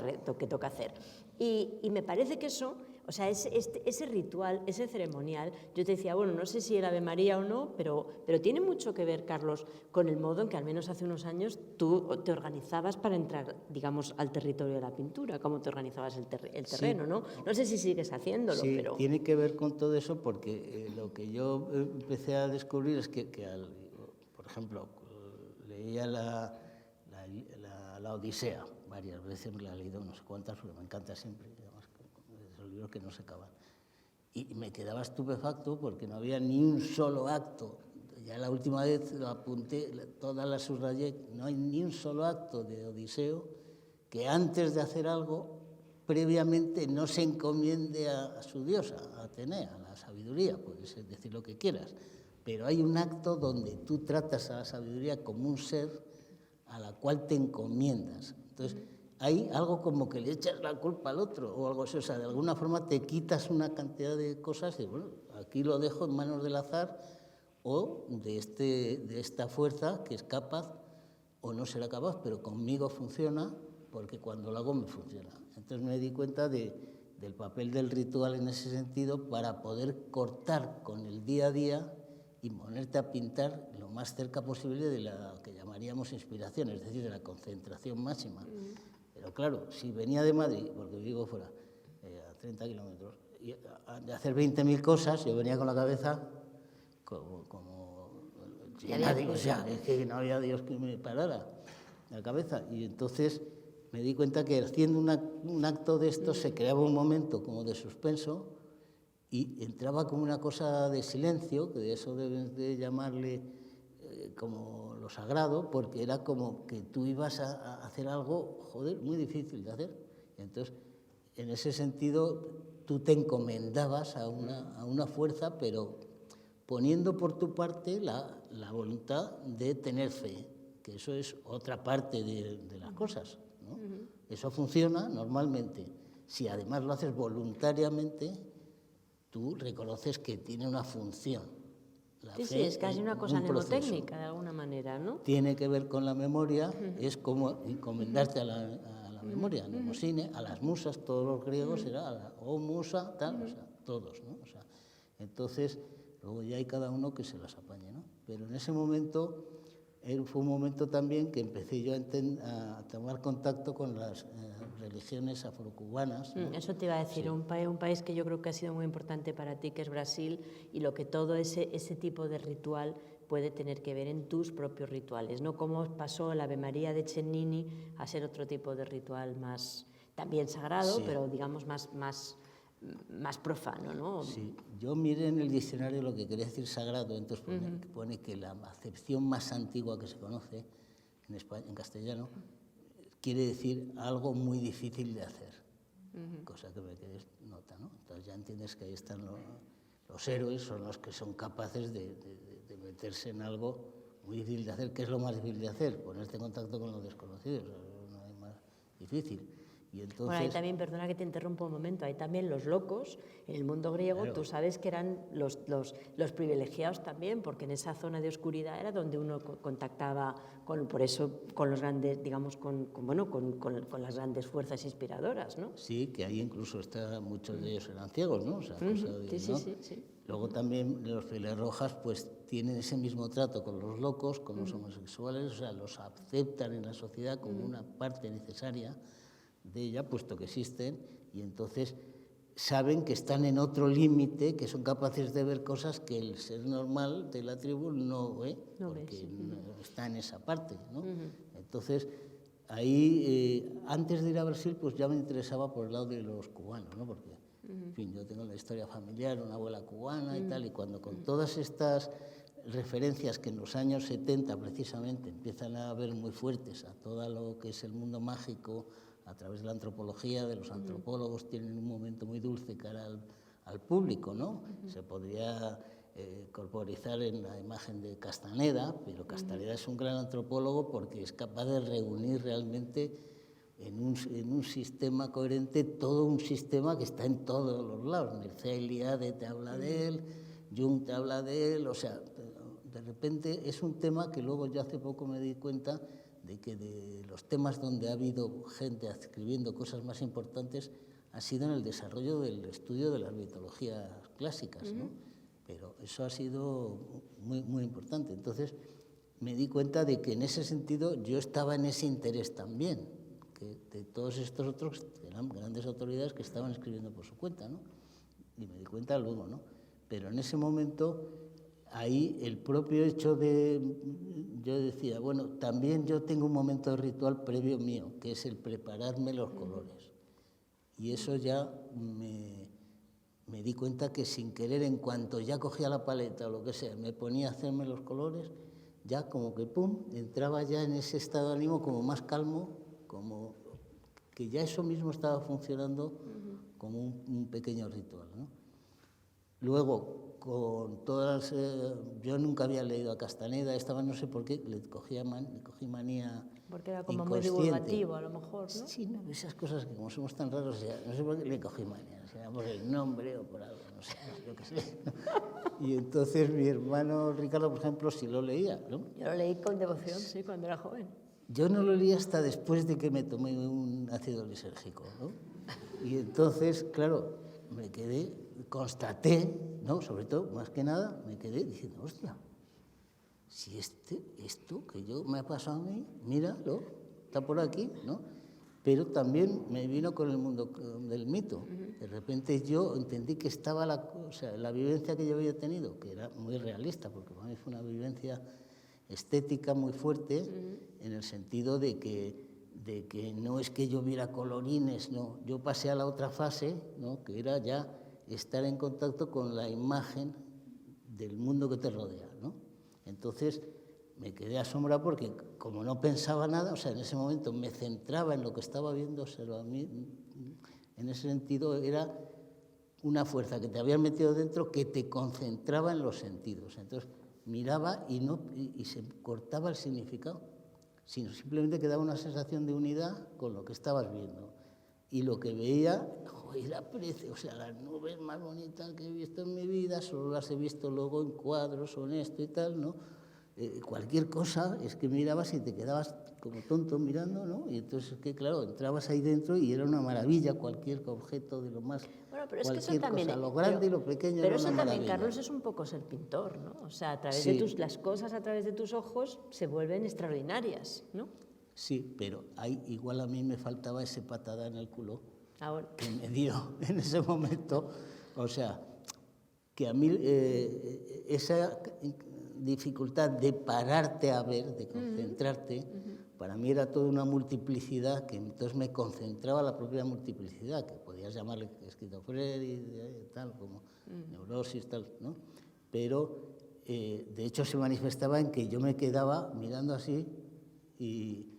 hacer. Y me parece que eso, o sea, ese ritual, ese ceremonial, yo te decía, bueno, no sé si era Ave María o no, pero tiene mucho que ver, Carlos, con el modo en que al menos hace unos años tú te organizabas para entrar, digamos, al territorio de la pintura, cómo te organizabas el terreno, sí. ¿no? No sé si sigues haciéndolo, sí, pero... tiene que ver con todo eso porque lo que yo empecé a descubrir es que por ejemplo, leía la Odisea, varias veces me la he leído, no sé cuántas, porque me encanta siempre, digamos, esos libros que no se acaban. Y me quedaba estupefacto porque no había ni un solo acto. Ya la última vez lo apunté, todas las subrayé, no hay ni un solo acto de Odiseo que antes de hacer algo, previamente no se encomiende a su diosa, a Atenea, a la sabiduría, puedes decir lo que quieras. Pero hay un acto donde tú tratas a la sabiduría como un ser a la cual te encomiendas. Entonces, hay algo como que le echas la culpa al otro o algo así. O sea, de alguna forma te quitas una cantidad de cosas y, bueno, aquí lo dejo en manos del azar o de esta fuerza que es capaz o no será capaz, pero conmigo funciona porque cuando lo hago me funciona. Entonces me di cuenta del papel del ritual en ese sentido para poder cortar con el día a día y ponerte a pintar lo más cerca posible de la que llamaríamos inspiración, es decir, de la concentración máxima. Pero claro, si venía de Madrid, porque vivo fuera, a 30 kilómetros, de hacer 20.000 cosas, yo venía con la cabeza como llena de, o sea, es que no había Dios que me parara la cabeza. Y entonces me di cuenta que haciendo un acto de esto se creaba un momento como de suspenso y entraba como una cosa de silencio, que de eso debes de llamarle como lo sagrado, porque era como que tú ibas a hacer algo, joder, muy difícil de hacer. Y entonces, en ese sentido, tú te encomendabas a una fuerza, pero poniendo por tu parte la voluntad de tener fe, que eso es otra parte de las cosas, ¿no? Eso funciona normalmente. Si además lo haces voluntariamente, tú reconoces que tiene una función. Sí, es casi una cosa mnemotécnica de alguna manera, ¿no? Tiene que ver con la memoria, es como encomendarte a la memoria, mnemosine, a las musas, todos los griegos era o musa, tal, o sea, todos, ¿no? O sea, entonces, luego ya hay cada uno que se las apañe, ¿no? Pero en ese momento fue un momento también que empecé yo a tomar contacto con las religiones afrocubanas, ¿no? Eso te iba a decir, sí. un país que yo creo que ha sido muy importante para ti, que es Brasil, y lo que todo ese tipo de ritual puede tener que ver en tus propios rituales, ¿no? Cómo pasó la Ave María de Cennini a ser otro tipo de ritual más, también sagrado, sí, pero digamos más profano, ¿no? Sí, yo miré en el diccionario lo que quería decir sagrado, entonces pone que la acepción más antigua que se conoce en castellano quiere decir algo muy difícil de hacer, cosa que me quedé nota, ¿no? Entonces ya entiendes que ahí están los héroes, son los que son capaces de meterse en algo muy difícil de hacer. ¿Qué es lo más difícil de hacer? Ponerte en contacto con los desconocidos, no hay más difícil. Y entonces, bueno, ahí también, perdona que te interrumpa un momento, hay también los locos, en el mundo griego, claro, tú sabes que eran los privilegiados también, porque en esa zona de oscuridad era donde uno contactaba por eso con los grandes, digamos, con las grandes fuerzas inspiradoras, ¿no? Sí, que ahí incluso muchos de ellos eran ciegos, ¿no? O sea, cosa de, sí, ¿no? Sí. Luego también los pieles rojas pues tienen ese mismo trato con los locos, con los homosexuales, o sea, los aceptan en la sociedad como una parte necesaria de ella, puesto que existen, y entonces saben que están en otro límite, que son capaces de ver cosas que el ser normal de la tribu no ve, porque no está en esa parte, ¿no? Entonces, ahí, antes de ir a Brasil, pues ya me interesaba por el lado de los cubanos, ¿no? Porque, en fin, yo tengo la historia familiar, una abuela cubana y tal, y cuando con todas estas referencias que en los años 70 precisamente empiezan a ver muy fuertes a todo lo que es el mundo mágico, a través de la antropología, de los antropólogos, tienen un momento muy dulce cara al público, ¿no? Se podría corporizar en la imagen de Castaneda, pero Castaneda es un gran antropólogo porque es capaz de reunir realmente en un sistema coherente todo un sistema que está en todos los lados. Mircea Eliade te habla de él, Jung te habla de él, o sea, de repente es un tema que luego yo hace poco me di cuenta de que de los temas donde ha habido gente escribiendo cosas más importantes ha sido en el desarrollo del estudio de las mitologías clásicas, ¿no? Pero eso ha sido muy, muy importante. Entonces me di cuenta de que en ese sentido yo estaba en ese interés también, que de todos estos otros que eran grandes autoridades que estaban escribiendo por su cuenta, ¿no? Y me di cuenta luego, ¿no? Pero en ese momento, ahí el propio hecho de, yo decía, bueno, también yo tengo un momento de ritual previo mío, que es el prepararme los colores. Y eso ya me di cuenta que sin querer, en cuanto ya cogía la paleta o lo que sea, me ponía a hacerme los colores, ya como que pum, entraba ya en ese estado de ánimo como más calmo, como que ya eso mismo estaba funcionando como un pequeño ritual, ¿no? Luego, con todas, yo nunca había leído a Castaneda, estaba no sé por qué, le cogí manía. Porque era como muy divulgativo, a lo mejor, ¿no? Sí, no, esas cosas que como somos tan raros, ya, no sé por qué le cogí manía, o sea, por el nombre o por algo, no sé, yo qué sé. Y entonces mi hermano Ricardo, por ejemplo, sí lo leía, ¿no? Yo lo leí con devoción, sí, cuando era joven. Yo no lo leí hasta después de que me tomé un ácido lisérgico, ¿no? Y entonces, claro, me quedé, constaté, ¿no? Sobre todo, más que nada, me quedé diciendo, hostia, si esto que yo me ha pasado a mí, míralo, está por aquí, ¿no? pero también me vino con el mundo del mito. De repente yo entendí que estaba la vivencia que yo había tenido, que era muy realista, porque para mí fue una vivencia estética muy fuerte, en el sentido de que no es que yo viera colorines, no, yo pasé a la otra fase, ¿no? Que era ya estar en contacto con la imagen del mundo que te rodea, ¿no? Entonces me quedé asombrado porque como no pensaba nada, o sea, en ese momento me centraba en lo que estaba viendo, o sea, a mí, en ese sentido era una fuerza que te había metido dentro que te concentraba en los sentidos. Entonces miraba y se cortaba el significado, sino simplemente quedaba una sensación de unidad con lo que estabas viendo. Y lo que veía, joder, era precioso, o sea, las nubes más bonitas que he visto en mi vida, solo las he visto luego en cuadros o en esto y tal, ¿no? Cualquier cosa, es que mirabas y te quedabas como tonto mirando, ¿no? Y entonces, que claro, entrabas ahí dentro y era una maravilla cualquier objeto de lo más... Bueno, pero es cualquier que eso también, cosa, lo grande y lo pequeño pero era eso una también, maravilla. Carlos, es un poco ser pintor, ¿no? O sea, a través Sí. de las cosas a través de tus ojos se vuelven extraordinarias, ¿no? Sí, pero igual a mí me faltaba ese patada en el culo Ahora. que me dio en ese momento. O sea, que a mí esa dificultad de pararte a ver, de concentrarte, para mí era toda una multiplicidad que entonces me concentraba la propia multiplicidad, que podías llamarle esquizofrenia y tal, como neurosis, tal, ¿no? Pero, de hecho, se manifestaba en que yo me quedaba mirando así y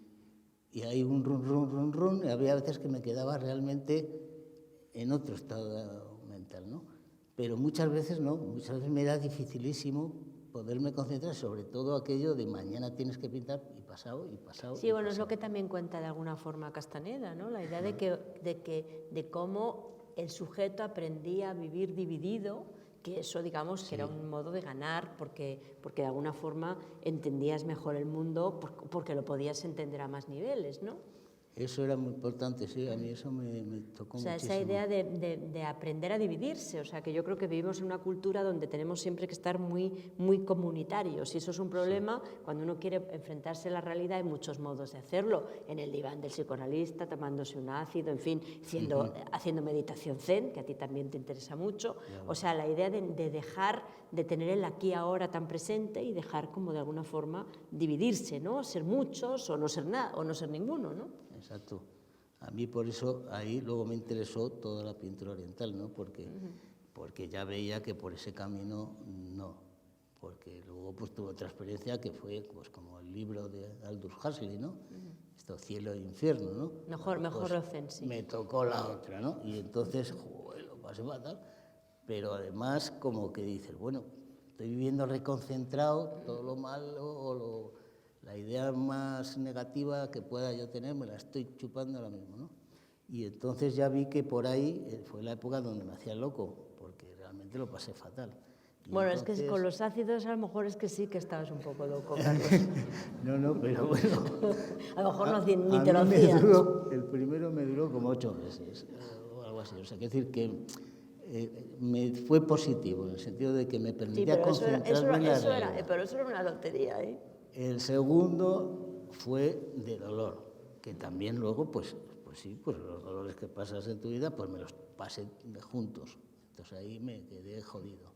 hay un run, y había veces que me quedaba realmente en otro estado mental, ¿no? Pero muchas veces no, muchas veces me era dificilísimo poderme concentrar, sobre todo aquello de mañana tienes que pintar y pasado. Sí, bueno, es lo que también cuenta de alguna forma Castaneda, ¿no? La idea de cómo el sujeto aprendía a vivir dividido, que eso, digamos, que era un modo de ganar, porque de alguna forma entendías mejor el mundo, porque lo podías entender a más niveles, ¿no? Eso era muy importante, sí, a mí eso me tocó muchísimo. O sea, esa idea de aprender a dividirse, o sea, que yo creo que vivimos en una cultura donde tenemos siempre que estar muy, muy comunitarios, y eso es un problema. Cuando uno quiere enfrentarse a la realidad hay muchos modos de hacerlo, en el diván del psicoanalista, tomándose un ácido, en fin, haciendo meditación zen, que a ti también te interesa mucho. O sea, la idea de dejar de tener el aquí ahora tan presente y dejar como de alguna forma dividirse, ¿no? Ser muchos o no ser nada, o no ser ninguno, ¿no? Exacto. A mí por eso ahí luego me interesó toda la pintura oriental, ¿no? Porque ya veía que por ese camino no. Porque luego pues tuve otra experiencia que fue pues como el libro de Aldous Huxley, ¿no? Esto, Cielo e Infierno, ¿no? Mejor pues, Rozen, sí. Me tocó la otra, ¿no? Y entonces, joder, lo pasé fatal. Pero además como que dices, bueno, estoy viviendo reconcentrado, todo lo malo o la idea más negativa que pueda yo tener me la estoy chupando ahora mismo, ¿no? Y entonces ya vi que por ahí fue la época donde me hacía loco, porque realmente lo pasé fatal. Y bueno, entonces... es que con los ácidos a lo mejor es que sí que estabas un poco loco, Carlos. No, pero bueno. A lo mejor ni te lo hacías. El primero me duró como 8 meses o algo así. O sea, quiero decir que me fue positivo, en el sentido de que me permitía concentrarme en la realidad. Pero eso era una lotería, ¿eh? El segundo fue de dolor, que también luego, pues los dolores que pasas en tu vida, pues me los pasé juntos. Entonces ahí me quedé jodido.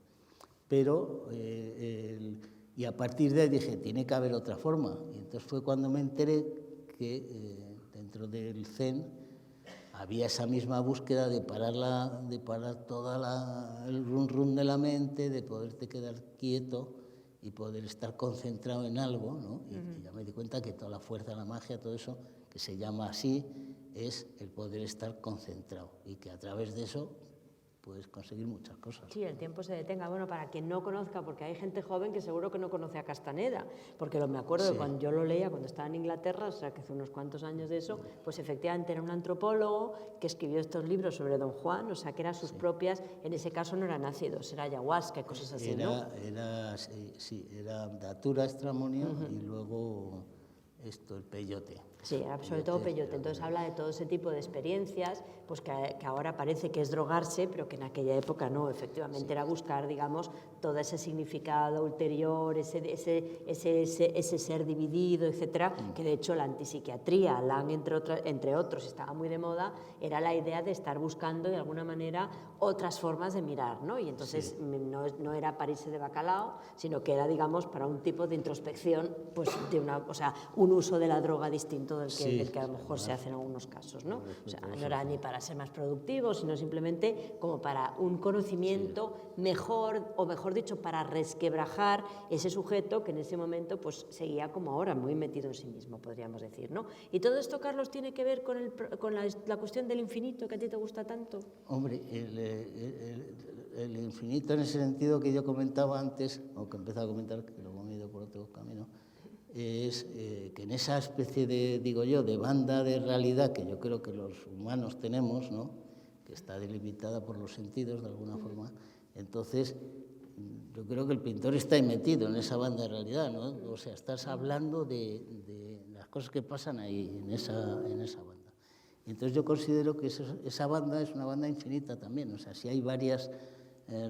Pero, y a partir de ahí dije, tiene que haber otra forma. Y entonces fue cuando me enteré que dentro del Zen había esa misma búsqueda de parar toda el run de la mente, de poderte quedar quieto y poder estar concentrado en algo, ¿no? Y ya me di cuenta que toda la fuerza, la magia, todo eso, que se llama así, es el poder estar concentrado y que a través de eso puedes conseguir muchas cosas. Sí, el tiempo se detenga. Bueno, para quien no conozca, porque hay gente joven que seguro que no conoce a Castaneda, porque me acuerdo de cuando yo lo leía cuando estaba en Inglaterra, o sea, que hace unos cuantos años de eso, pues efectivamente era un antropólogo que escribió estos libros sobre Don Juan, o sea, que eran sus propias, en ese caso no eran ácidos, era ayahuasca y cosas así, ¿no? Era datura, extramonio y luego el peyote. Sí, sobre todo peyote. Entonces habla de todo ese tipo de experiencias, pues que ahora parece que es drogarse, pero que en aquella época no, efectivamente era buscar, digamos, todo ese significado ulterior, ese ser dividido, etcétera, que de hecho la antipsiquiatría, Laing entre otros, estaba muy de moda, era la idea de estar buscando de alguna manera otras formas de mirar, ¿no? Y entonces no era parirse de bacalao, sino que era, digamos, para un tipo de introspección, pues un uso de la droga distinto del que a lo mejor se hace en algunos casos, ¿no? O sea, no era ni para ser más productivo, sino simplemente como para un conocimiento mejor, o mejor dicho, para resquebrajar ese sujeto que en ese momento pues seguía como ahora, muy metido en sí mismo, podríamos decir, ¿no? Y todo esto, Carlos, tiene que ver con la cuestión del infinito que a ti te gusta tanto. Hombre, el infinito en ese sentido que yo comentaba antes, o que he empezado a comentar, que luego me he ido por otro camino, es que en esa especie de banda de realidad que yo creo que los humanos tenemos, ¿no? Que está delimitada por los sentidos de alguna forma, entonces yo creo que el pintor está ahí metido en esa banda de realidad, ¿no? O sea, estás hablando de las cosas que pasan ahí, en esa banda. Entonces yo considero que esa banda es una banda infinita también, o sea, si hay varias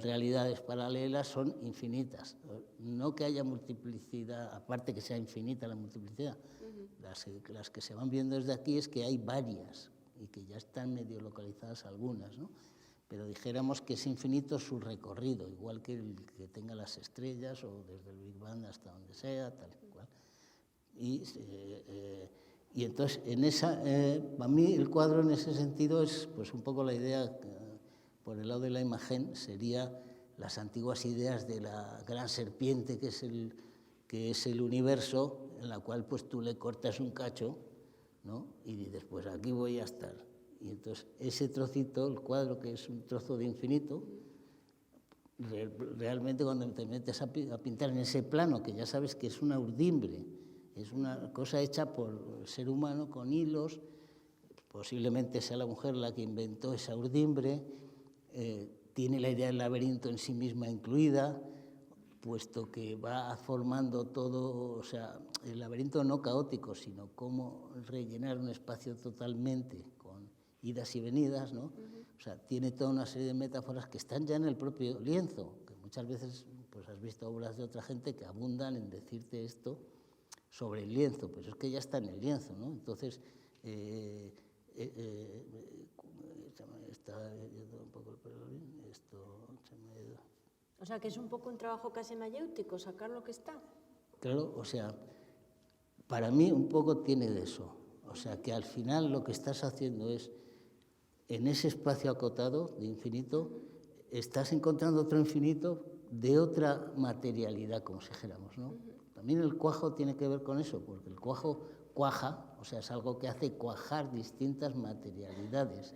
realidades paralelas son infinitas. No que haya multiplicidad, aparte que sea infinita la multiplicidad. Las que se van viendo desde aquí es que hay varias y que ya están medio localizadas algunas, ¿no? Pero dijéramos que es infinito su recorrido, igual que el que tenga las estrellas o desde el Big Bang hasta donde sea, tal cual. Y entonces, para mí el cuadro en ese sentido es pues un poco la idea, por el lado de la imagen, sería las antiguas ideas de la gran serpiente que es el universo, en la cual pues tú le cortas un cacho, ¿no? Y dices, pues aquí voy a estar. Y entonces ese trocito, el cuadro, que es un trozo de infinito, realmente cuando te metes a pintar en ese plano, que ya sabes que es una urdimbre, es una cosa hecha por el ser humano con hilos, posiblemente sea la mujer la que inventó esa urdimbre, tiene la idea del laberinto en sí misma incluida, puesto que va formando todo, o sea, el laberinto no caótico, sino cómo rellenar un espacio totalmente con idas y venidas, ¿no? O sea, tiene toda una serie de metáforas que están ya en el propio lienzo, que muchas veces pues has visto obras de otra gente que abundan en decirte esto sobre el lienzo, pero es que ya está en el lienzo, ¿no? Entonces, un poco el pelo bien, esto se me ha ido. O sea, que es un poco un trabajo casi mayéutico, sacar lo que está. Claro, o sea, para mí un poco tiene de eso. O sea, que al final lo que estás haciendo es, en ese espacio acotado de infinito, estás encontrando otro infinito de otra materialidad, como si dijéramos, ¿no? También el cuajo tiene que ver con eso, porque el cuajo cuaja, o sea, es algo que hace cuajar distintas materialidades.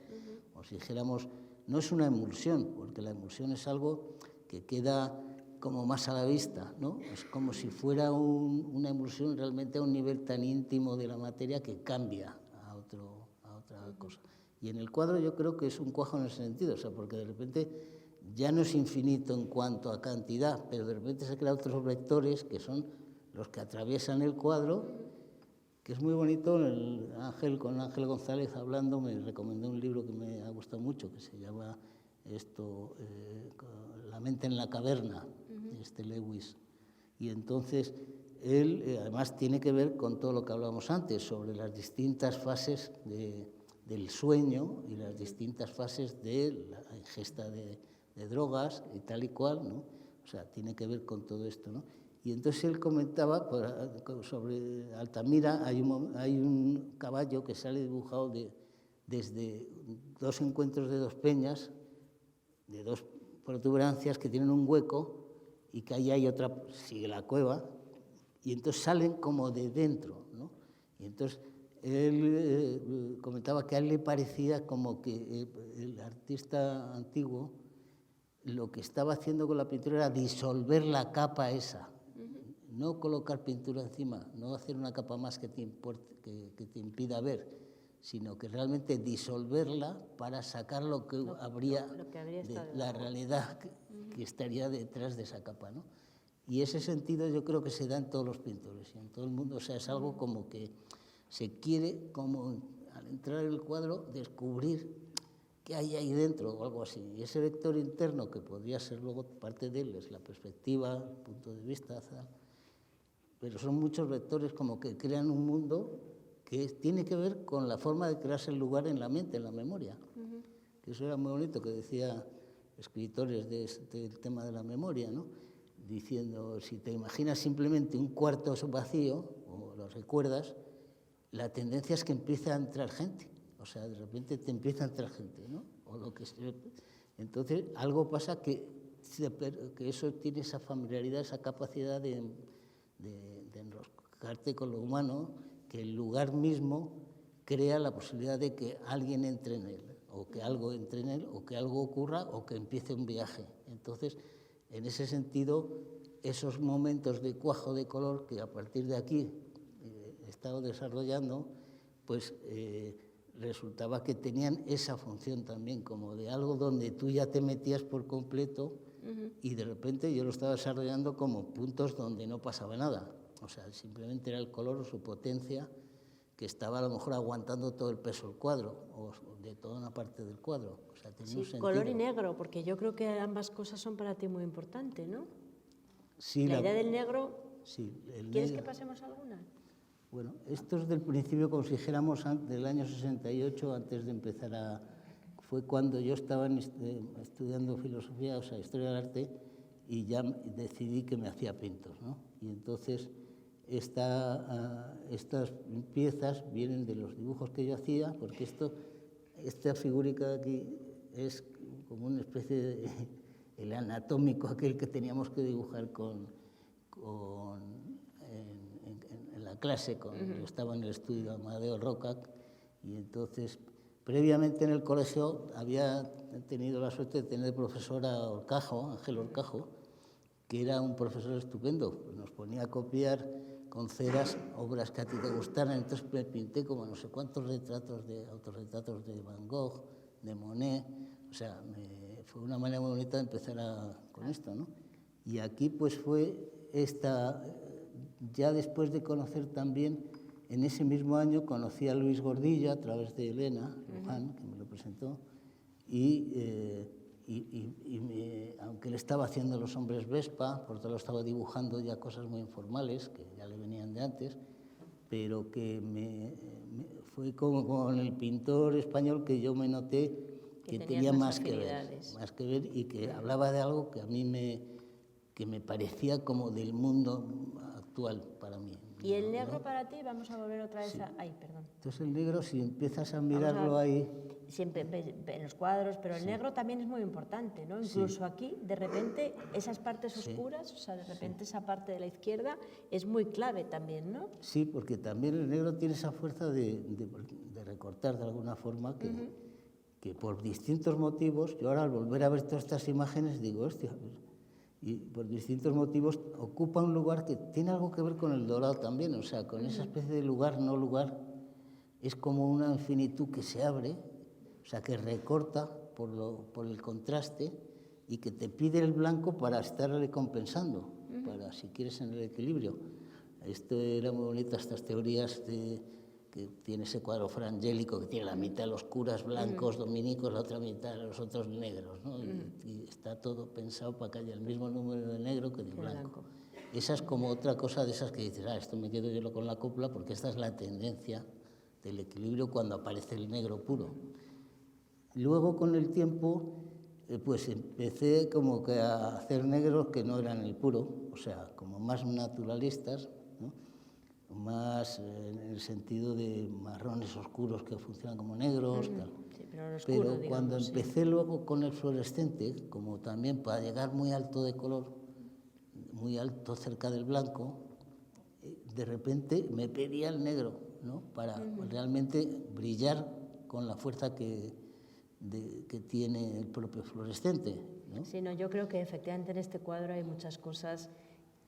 O si dijéramos, no es una emulsión, porque la emulsión es algo que queda como más a la vista, ¿no? Es como si fuera una emulsión realmente a un nivel tan íntimo de la materia que cambia a otra cosa. Y en el cuadro yo creo que es un cuajo en ese sentido, o sea, porque de repente ya no es infinito en cuanto a cantidad, pero de repente se crean otros vectores que son los que atraviesan el cuadro, que es muy bonito. Con Ángel González hablando, me recomendó un libro que me ha gustado mucho, que se llama La mente en la caverna, Lewis. Y entonces él además tiene que ver con todo lo que hablábamos antes, sobre las distintas fases del sueño y las distintas fases de la ingesta de drogas y tal y cual, ¿no? O sea, tiene que ver con todo esto, ¿no? Y entonces él comentaba sobre Altamira, hay un caballo que sale dibujado desde dos encuentros de dos peñas, de dos protuberancias que tienen un hueco, y que ahí hay otra, sigue la cueva, y entonces salen como de dentro, ¿no? Y entonces él comentaba que a él le parecía como que el artista antiguo lo que estaba haciendo con la pintura era disolver la capa esa, no colocar pintura encima, no hacer una capa más que te impida ver, sino que realmente disolverla para sacar lo que habría de la realidad que estaría detrás de esa capa, ¿no? Y ese sentido yo creo que se da en todos los pintores y en todo el mundo. O sea, es algo como que se quiere, como al entrar en el cuadro, descubrir qué hay ahí dentro o algo así. Y ese vector interno, que podría ser luego parte de él, es la perspectiva, el punto de vista, pero son muchos vectores como que crean un mundo que tiene que ver con la forma de crearse el lugar en la mente, en la memoria. Que eso era muy bonito, que decía escritores del tema de la memoria, ¿no? Diciendo, si te imaginas simplemente un cuarto vacío, o lo recuerdas, la tendencia es que empiece a entrar gente. O sea, de repente te empieza a entrar gente, ¿no? O lo que sea. Entonces, algo pasa que eso tiene esa familiaridad, esa capacidad de enroscarte con lo humano, que el lugar mismo crea la posibilidad de que alguien entre en él, o que algo entre en él, o que algo ocurra, o que empiece un viaje. Entonces, en ese sentido, esos momentos de cuajo de color que a partir de aquí he estado desarrollando, pues resultaba que tenían esa función también, como de algo donde tú ya te metías por completo y de repente yo lo estaba desarrollando como puntos donde no pasaba nada. O sea, simplemente era el color o su potencia que estaba a lo mejor aguantando todo el peso del cuadro o de toda una parte del cuadro. O sea, tenía un sentido. Color y negro, porque yo creo que ambas cosas son para ti muy importantes, ¿no? Sí, la idea del negro. Sí, ¿Quieres que pasemos alguna? Bueno, esto es del principio, como si dijéramos, del año 68, antes de empezar fue cuando yo estaba estudiando filosofía, o sea, historia del arte, y ya decidí que me hacía pintos, ¿no? Y entonces estas piezas vienen de los dibujos que yo hacía, porque esta figurica de aquí es como una especie de el anatómico, aquel que teníamos que dibujar en la clase, yo estaba en el estudio Amadeo Rocac, y entonces previamente en el colegio había tenido la suerte de tener profesor a Horcajo, Ángel Horcajo, que era un profesor estupendo, nos ponía a copiar con ceras obras que a ti te gustaran, entonces me pinté como no sé cuántos autorretratos de Van Gogh, de Monet, o sea, fue una manera muy bonita de empezar con esto, ¿no? Y aquí pues fue ya después de conocer también, en ese mismo año conocí a Luis Gordillo a través de Elena Luján, que me lo presentó, aunque él estaba haciendo Los hombres Vespa, por otro lado estaba dibujando ya cosas muy informales, que ya le venían de antes, pero que fue como con el pintor español que yo me noté que tenía más que ver y que hablaba de algo que a mí me parecía como del mundo actual para mí. ¿Y el negro para ti? Vamos a volver otra vez Sí. Perdón. Entonces el negro, si empiezas a mirarlo ahí... Siempre en los cuadros, pero el negro también es muy importante, ¿no? Incluso aquí, de repente, esas partes oscuras, o sea, de repente esa parte de la izquierda es muy clave también, ¿no? Sí, porque también el negro tiene esa fuerza de recortar de alguna forma que por distintos motivos, yo ahora al volver a ver todas estas imágenes digo, hostia, y por distintos motivos ocupa un lugar que tiene algo que ver con el dorado también, o sea, con esa especie de lugar, no lugar, es como una infinitud que se abre, o sea, que recorta por el contraste y que te pide el blanco para estarle compensando, para, si quieres, en el equilibrio. Esto era muy bonito, estas teorías que tiene ese cuadro frangélico, que tiene la mitad los curas blancos dominicos, la otra mitad los otros negros, ¿no? Y está todo pensado para que haya el mismo número de negro que de blanco. Esa es como otra cosa de esas que dices, esto me quedo yo con la copla, porque esta es la tendencia del equilibrio cuando aparece el negro puro. Luego, con el tiempo, pues empecé como que a hacer negros que no eran el puro, o sea, como más naturalistas, ¿no? Más en el sentido de marrones oscuros que funcionan como negros, tal. Sí, pero oscuro, pero cuando empecé luego con el fluorescente, como también para llegar muy alto de color, muy alto cerca del blanco, de repente me pedía el negro, ¿no? Para realmente brillar con la fuerza que tiene el propio fluorescente, ¿no? Sí, no, yo creo que efectivamente en este cuadro hay muchas cosas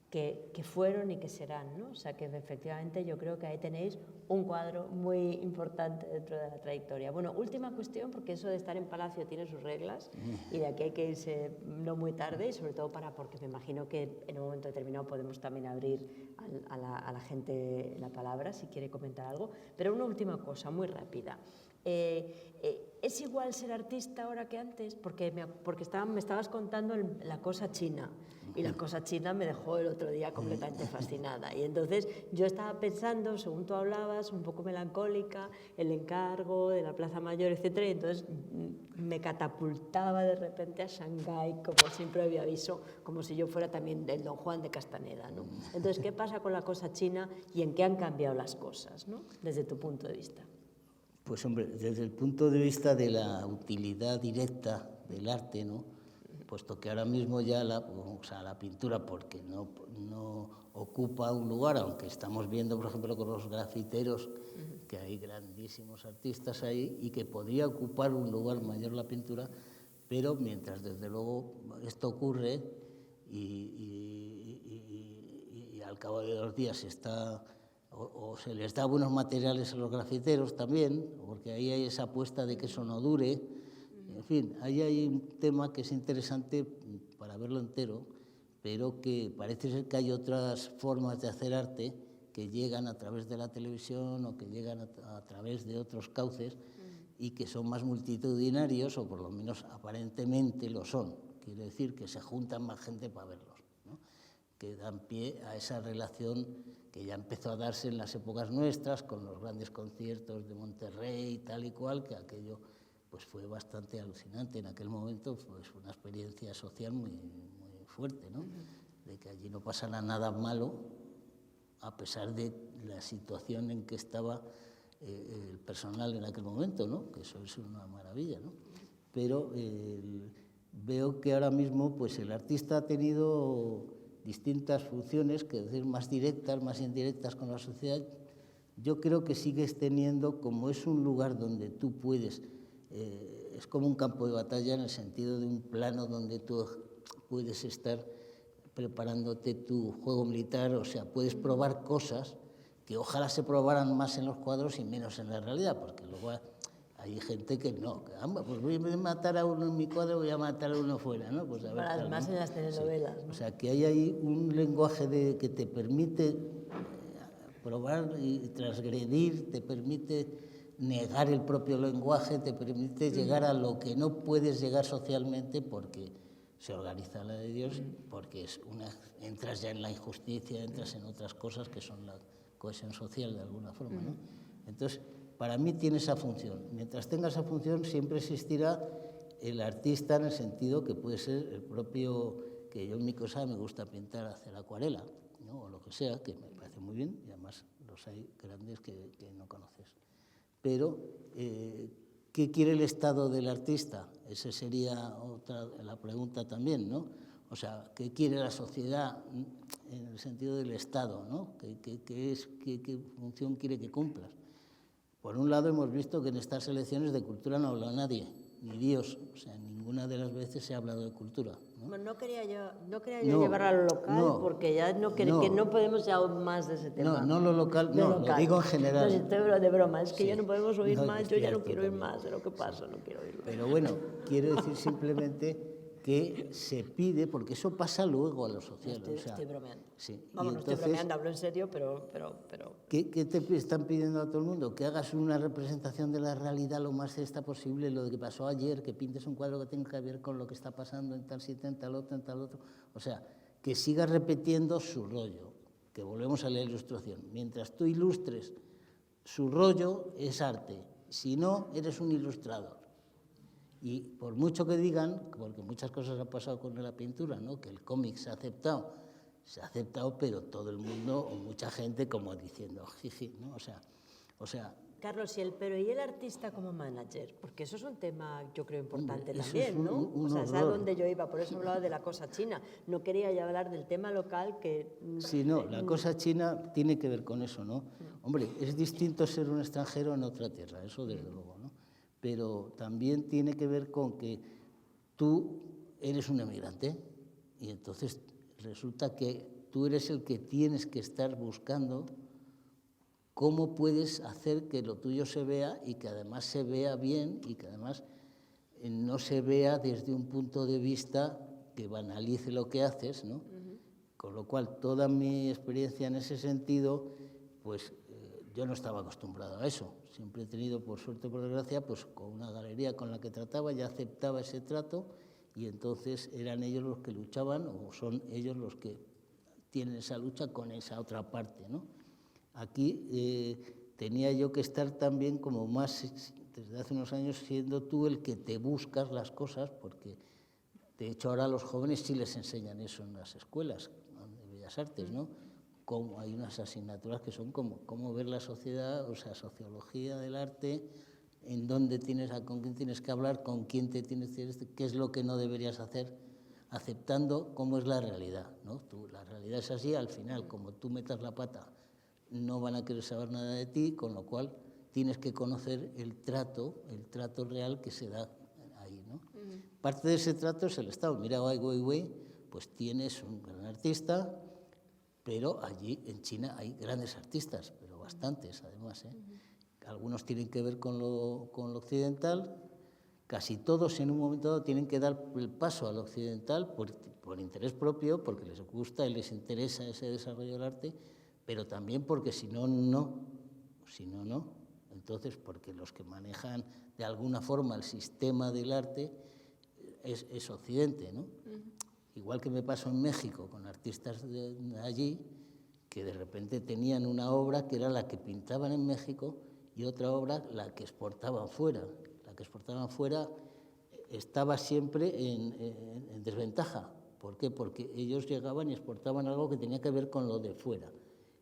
que fueron y que serán, ¿no? O sea, que efectivamente yo creo que ahí tenéis un cuadro muy importante dentro de la trayectoria. Bueno, última cuestión, porque eso de estar en Palacio tiene sus reglas y de aquí hay que irse no muy tarde, y sobre todo porque me imagino que en un momento determinado podemos también abrir a la gente la palabra si quiere comentar algo. Pero una última cosa, muy rápida. ¿Es igual ser artista ahora que antes? Porque me estabas contando la cosa china, y la cosa china me dejó el otro día completamente fascinada. Y entonces yo estaba pensando, según tú hablabas, un poco melancólica, el encargo de la Plaza Mayor, etcétera, y entonces me catapultaba de repente a Shanghái como sin previo aviso, como si yo fuera también el Don Juan de Castaneda, ¿no? Entonces, ¿qué pasa con la cosa china y en qué han cambiado las cosas, ¿no? Desde tu punto de vista. Pues hombre, desde el punto de vista de la utilidad directa del arte, ¿no? Puesto que ahora mismo ya la pintura, porque no ocupa un lugar, aunque estamos viendo, por ejemplo, con los grafiteros, que hay grandísimos artistas ahí y que podría ocupar un lugar mayor la pintura, pero mientras desde luego esto ocurre y al cabo de 2 días o se les da buenos materiales a los grafiteros también, porque ahí hay esa apuesta de que eso no dure. En fin, ahí hay un tema que es interesante para verlo entero, pero que parece ser que hay otras formas de hacer arte que llegan a través de la televisión o que llegan a través de otros cauces y que son más multitudinarios, o por lo menos aparentemente lo son. Quiere decir que se juntan más gente para verlos, ¿no? Que dan pie a esa relación que ya empezó a darse en las épocas nuestras, con los grandes conciertos de Monterrey, tal y cual, que aquello pues fue bastante alucinante. En aquel momento pues una experiencia social muy, muy fuerte, ¿no? De que allí no pasara nada malo, a pesar de la situación en que estaba el personal en aquel momento, ¿no? Que eso es una maravilla, ¿no? Pero veo que ahora mismo pues el artista ha tenido distintas funciones, que decir, más directas, más indirectas con la sociedad. Yo creo que sigues teniendo, como es un lugar donde tú puedes, es como un campo de batalla en el sentido de un plano donde tú puedes estar preparándote tu juego militar, o sea, puedes probar cosas que ojalá se probaran más en los cuadros y menos en la realidad, porque luego hay gente que no, que, pues voy a matar a uno en mi cuadro, voy a matar a uno fuera, ¿no? Pues a ver, Además, ¿no? En las telenovelas, ¿no? O sea, que hay ahí un lenguaje que te permite probar y transgredir, te permite negar el propio lenguaje, te permite llegar a lo que no puedes llegar socialmente porque se organiza la de Dios, porque entras ya en la injusticia, entras en otras cosas que son la cohesión social de alguna forma, ¿no? Entonces, para mí tiene esa función. Mientras tenga esa función, siempre existirá el artista, en el sentido que puede ser el propio, que yo en mi cosa me gusta pintar, hacer acuarela, ¿no? O lo que sea, que me parece muy bien, y además los hay grandes que no conoces. Pero, ¿qué quiere el Estado del artista? Esa sería la pregunta también, ¿no? O sea, ¿qué quiere la sociedad en el sentido del Estado, ¿no? ¿Qué función quiere que cumplas? Por un lado, hemos visto que en estas elecciones de cultura no habló nadie, ni Dios. O sea, ninguna de las veces se ha hablado de cultura, ¿no? Bueno, no quería yo llevar a lo local, porque ya que no podemos ya más de ese tema. No lo local, lo digo en general. No, estoy de broma, es que ya no podemos oír más, yo ya no quiero oír más de lo que pasa, no quiero oírlo. Pero bueno, quiero decir simplemente que se pide, porque eso pasa luego a lo social. Estoy bromeando. Sí. Vamos, no estoy bromeando, hablo en serio, pero... ¿Qué te están pidiendo a todo el mundo? Que hagas una representación de la realidad lo más cierta posible, lo que pasó ayer, que pintes un cuadro que tenga que ver con lo que está pasando en tal sitio, en tal otro. O sea, que sigas repitiendo su rollo, que volvemos a la ilustración. Mientras tú ilustres su rollo, es arte. Si no, eres un ilustrador. Y por mucho que digan, porque muchas cosas han pasado con la pintura, ¿no? Que el cómic se ha aceptado, pero todo el mundo, o mucha gente, como diciendo, jiji, ¿no? O sea... Carlos, ¿y el artista como manager? Porque eso es un tema, yo creo, importante también, ¿no? O sea, es a donde yo iba, por eso hablaba de la cosa china. No quería ya hablar del tema local que... Sí, no, la cosa china tiene que ver con eso, ¿no? Hombre, es distinto ser un extranjero en otra tierra, eso desde luego, ¿no? Pero también tiene que ver con que tú eres un emigrante y entonces resulta que tú eres el que tienes que estar buscando cómo puedes hacer que lo tuyo se vea y que además se vea bien y que además no se vea desde un punto de vista que banalice lo que haces, ¿no? Con lo cual, toda mi experiencia en ese sentido, pues yo no estaba acostumbrado a eso. Siempre he tenido, por suerte o por desgracia, pues con una galería con la que trataba, ya aceptaba ese trato y entonces eran ellos los que luchaban o son ellos los que tienen esa lucha con esa otra parte, ¿no? Aquí tenía yo que estar también como más, desde hace unos años, siendo tú el que te buscas las cosas, porque de hecho ahora a los jóvenes sí les enseñan eso en las escuelas de Bellas Artes, ¿no? Como hay unas asignaturas que son como cómo ver la sociedad, o sea, sociología del arte, en dónde con quién tienes que hablar, con quién te tienes que decir, qué es lo que no deberías hacer, aceptando cómo es la realidad, ¿no? La realidad es así, al final, como tú metas la pata, no van a querer saber nada de ti, con lo cual tienes que conocer el trato real que se da ahí, ¿no? Parte de ese trato es el Estado. Mira, Ai Weiwei, pues tienes un gran artista, pero allí en China hay grandes artistas, pero bastantes además, ¿eh? Algunos tienen que ver con lo occidental, casi todos en un momento dado tienen que dar el paso al occidental por interés propio, porque les gusta y les interesa ese desarrollo del arte, pero también porque si no, no. Entonces, porque los que manejan de alguna forma el sistema del arte es Occidente, ¿no? Igual que me pasó en México con artistas de allí, que de repente tenían una obra que era la que pintaban en México y otra obra la que exportaban fuera. La que exportaban fuera estaba siempre en desventaja. ¿Por qué? Porque ellos llegaban y exportaban algo que tenía que ver con lo de fuera.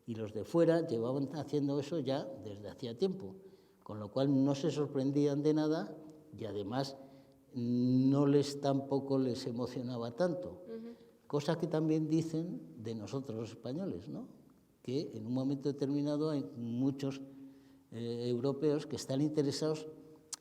Y los de fuera llevaban haciendo eso ya desde hacía tiempo, con lo cual no se sorprendían de nada y además tampoco les emocionaba tanto. Cosa que también dicen de nosotros los españoles, ¿no? Que en un momento determinado hay muchos europeos que están interesados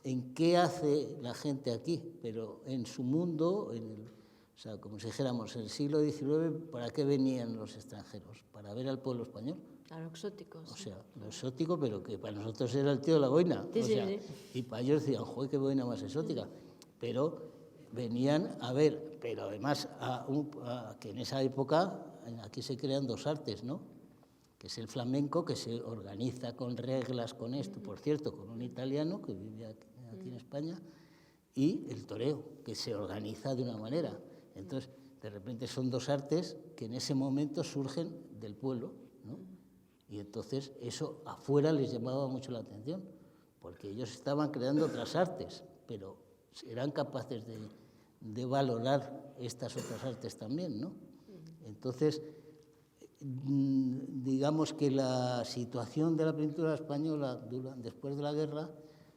en qué hace la gente aquí, pero en su mundo, o sea, como si dijéramos, en el siglo XIX, ¿para qué venían los extranjeros? ¿Para ver al pueblo español? A lo exótico. O sea, lo exótico, pero que para nosotros era el tío de la boina. Sí, o sea, sí. Y para ellos decían, joder, qué boina más exótica. Pero venían a ver, pero además que en esa época aquí se crean dos artes, ¿no? Que es el flamenco, que se organiza con reglas, con esto, por cierto, con un italiano que vive aquí en España, y el toreo, que se organiza de una manera. Entonces, de repente son dos artes que en ese momento surgen del pueblo, ¿no? Y entonces eso afuera les llamaba mucho la atención, porque ellos estaban creando otras artes, pero eran capaces de valorar estas otras artes también, ¿no? Entonces, digamos que la situación de la pintura española después de la guerra,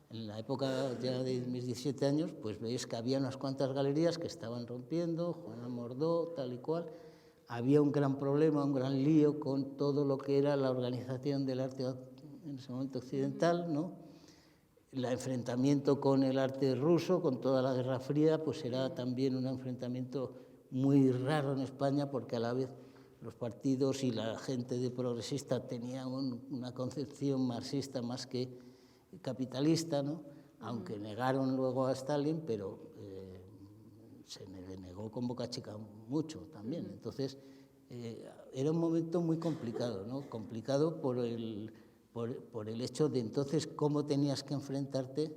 en la época ya de mis 17 años, pues veis que había unas cuantas galerías que estaban rompiendo, Juana Mordó, tal y cual. Había un gran problema, un gran lío con todo lo que era la organización del arte en ese momento occidental, ¿no? El enfrentamiento con el arte ruso, con toda la Guerra Fría, pues era también un enfrentamiento muy raro en España, porque a la vez los partidos y la gente de progresista tenían una concepción marxista más que capitalista, ¿no? Aunque negaron luego a Stalin, pero se le negó con boca chica mucho también. Entonces, era un momento muy complicado, ¿no? Complicado por el hecho de entonces cómo tenías que enfrentarte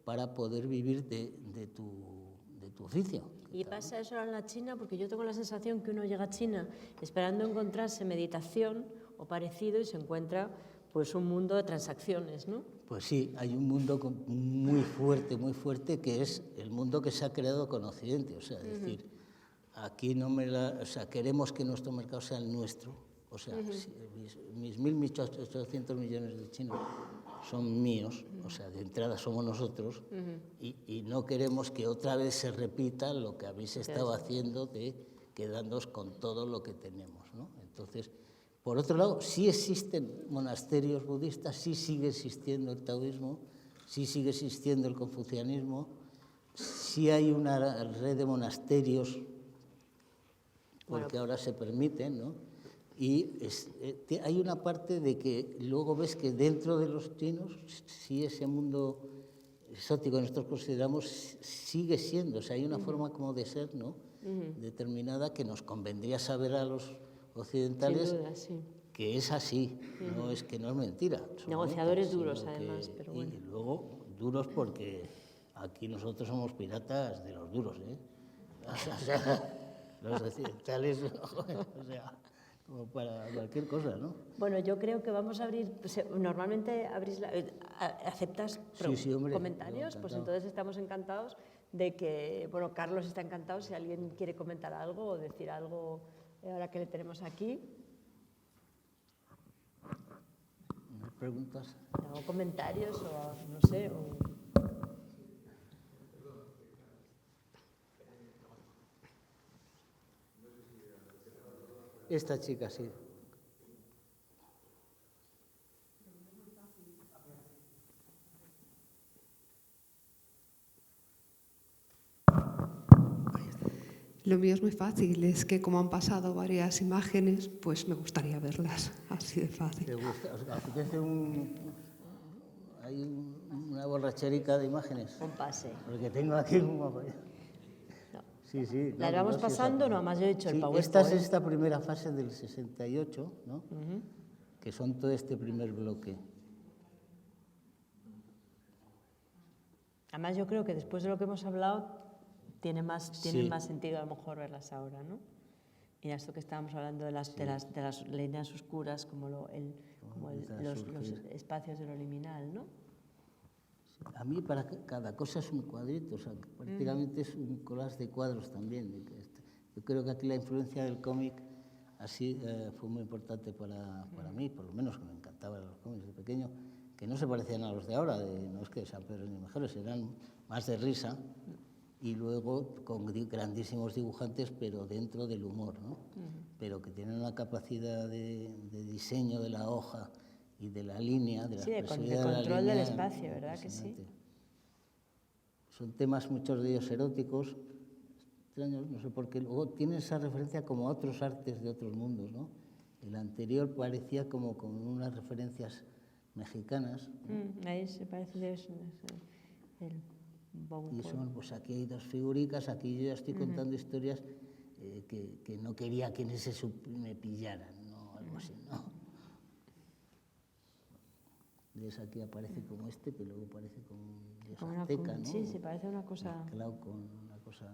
para poder vivir de tu oficio. ¿Y pasa eso ahora en la China? Porque yo tengo la sensación que uno llega a China esperando encontrarse meditación o parecido y se encuentra pues un mundo de transacciones, ¿no? Pues sí, hay un mundo muy fuerte, que es el mundo que se ha creado con Occidente. O sea, es decir, aquí queremos que nuestro mercado sea el nuestro. O sea, mis 1.800 millones de chinos son míos, o sea, de entrada somos nosotros, y no queremos que otra vez se repita lo que habéis estado haciendo de quedándoos con todo lo que tenemos, ¿no? Entonces, por otro lado, sí existen monasterios budistas, sí sigue existiendo el taoísmo, sí sigue existiendo el confucianismo, sí hay una red de monasterios, porque ahora se permiten, ¿no? Y hay una parte de que luego ves que dentro de los chinos, sí, ese mundo exótico que nosotros consideramos sigue siendo, o sea, hay una forma como de ser, ¿no? Determinada que nos convendría saber a los occidentales. Sin duda, sí. Que es así, no es que no es mentira. Negociadores duros, además, pero bueno. Y luego duros porque aquí nosotros somos piratas de los duros, ¿eh? O sea, los occidentales, o sea, como para cualquier cosa, ¿no? Bueno, yo creo que vamos a abrir, normalmente aceptas Sí, hombre, comentarios, yo pues encantado. entonces estamos encantados de que, bueno, Carlos está encantado si alguien quiere comentar algo o decir algo ahora que le tenemos aquí. ¿Me preguntas? Hago comentarios o no sé, Esta chica, sí. Lo mío es muy fácil, es que como han pasado varias imágenes, pues me gustaría verlas, así de fácil. ¿Te gusta? ¿Os apetece una borracherica de imágenes? un pase. Porque tengo aquí un mapa. Sí, sí. ¿Las vamos sí, pasando? No, más yo he hecho el sí, PowerPoint. esta es esta primera fase del 68, ¿no? Que son todo este primer bloque. Además, yo creo que después de lo que hemos hablado, tienen más sentido a lo mejor verlas ahora, ¿no? Y esto que estábamos hablando de las líneas oscuras, como los espacios de lo liminal, ¿no? A mí para cada cosa es un cuadrito, o sea, prácticamente es un collage de cuadros también. Yo creo que aquí la influencia del cómic así fue muy importante para mí, por lo menos que me encantaban los cómics de pequeño, que no se parecían a los de ahora, no es que sean peores ni mejores, eran más de risa y luego con grandísimos dibujantes, pero dentro del humor, ¿no? Pero que tienen una capacidad de diseño de la hoja y de la línea, de la expresividad de la control línea, del espacio, ¿verdad que sí? Son temas, muchos de ellos eróticos, extraños, no sé por qué. Luego tienen esa referencia como a otros artes de otros mundos, ¿no? El anterior parecía como con unas referencias mexicanas. Ahí se parece el Y son, pues aquí hay dos figuricas, aquí yo ya estoy contando historias que no quería que me pillaran, ¿no? Algo así, ¿no? ¿Ves? Aquí aparece como que luego parece como una azteca, ¿no? Sí, se parece a una cosa... Mezclado con una cosa...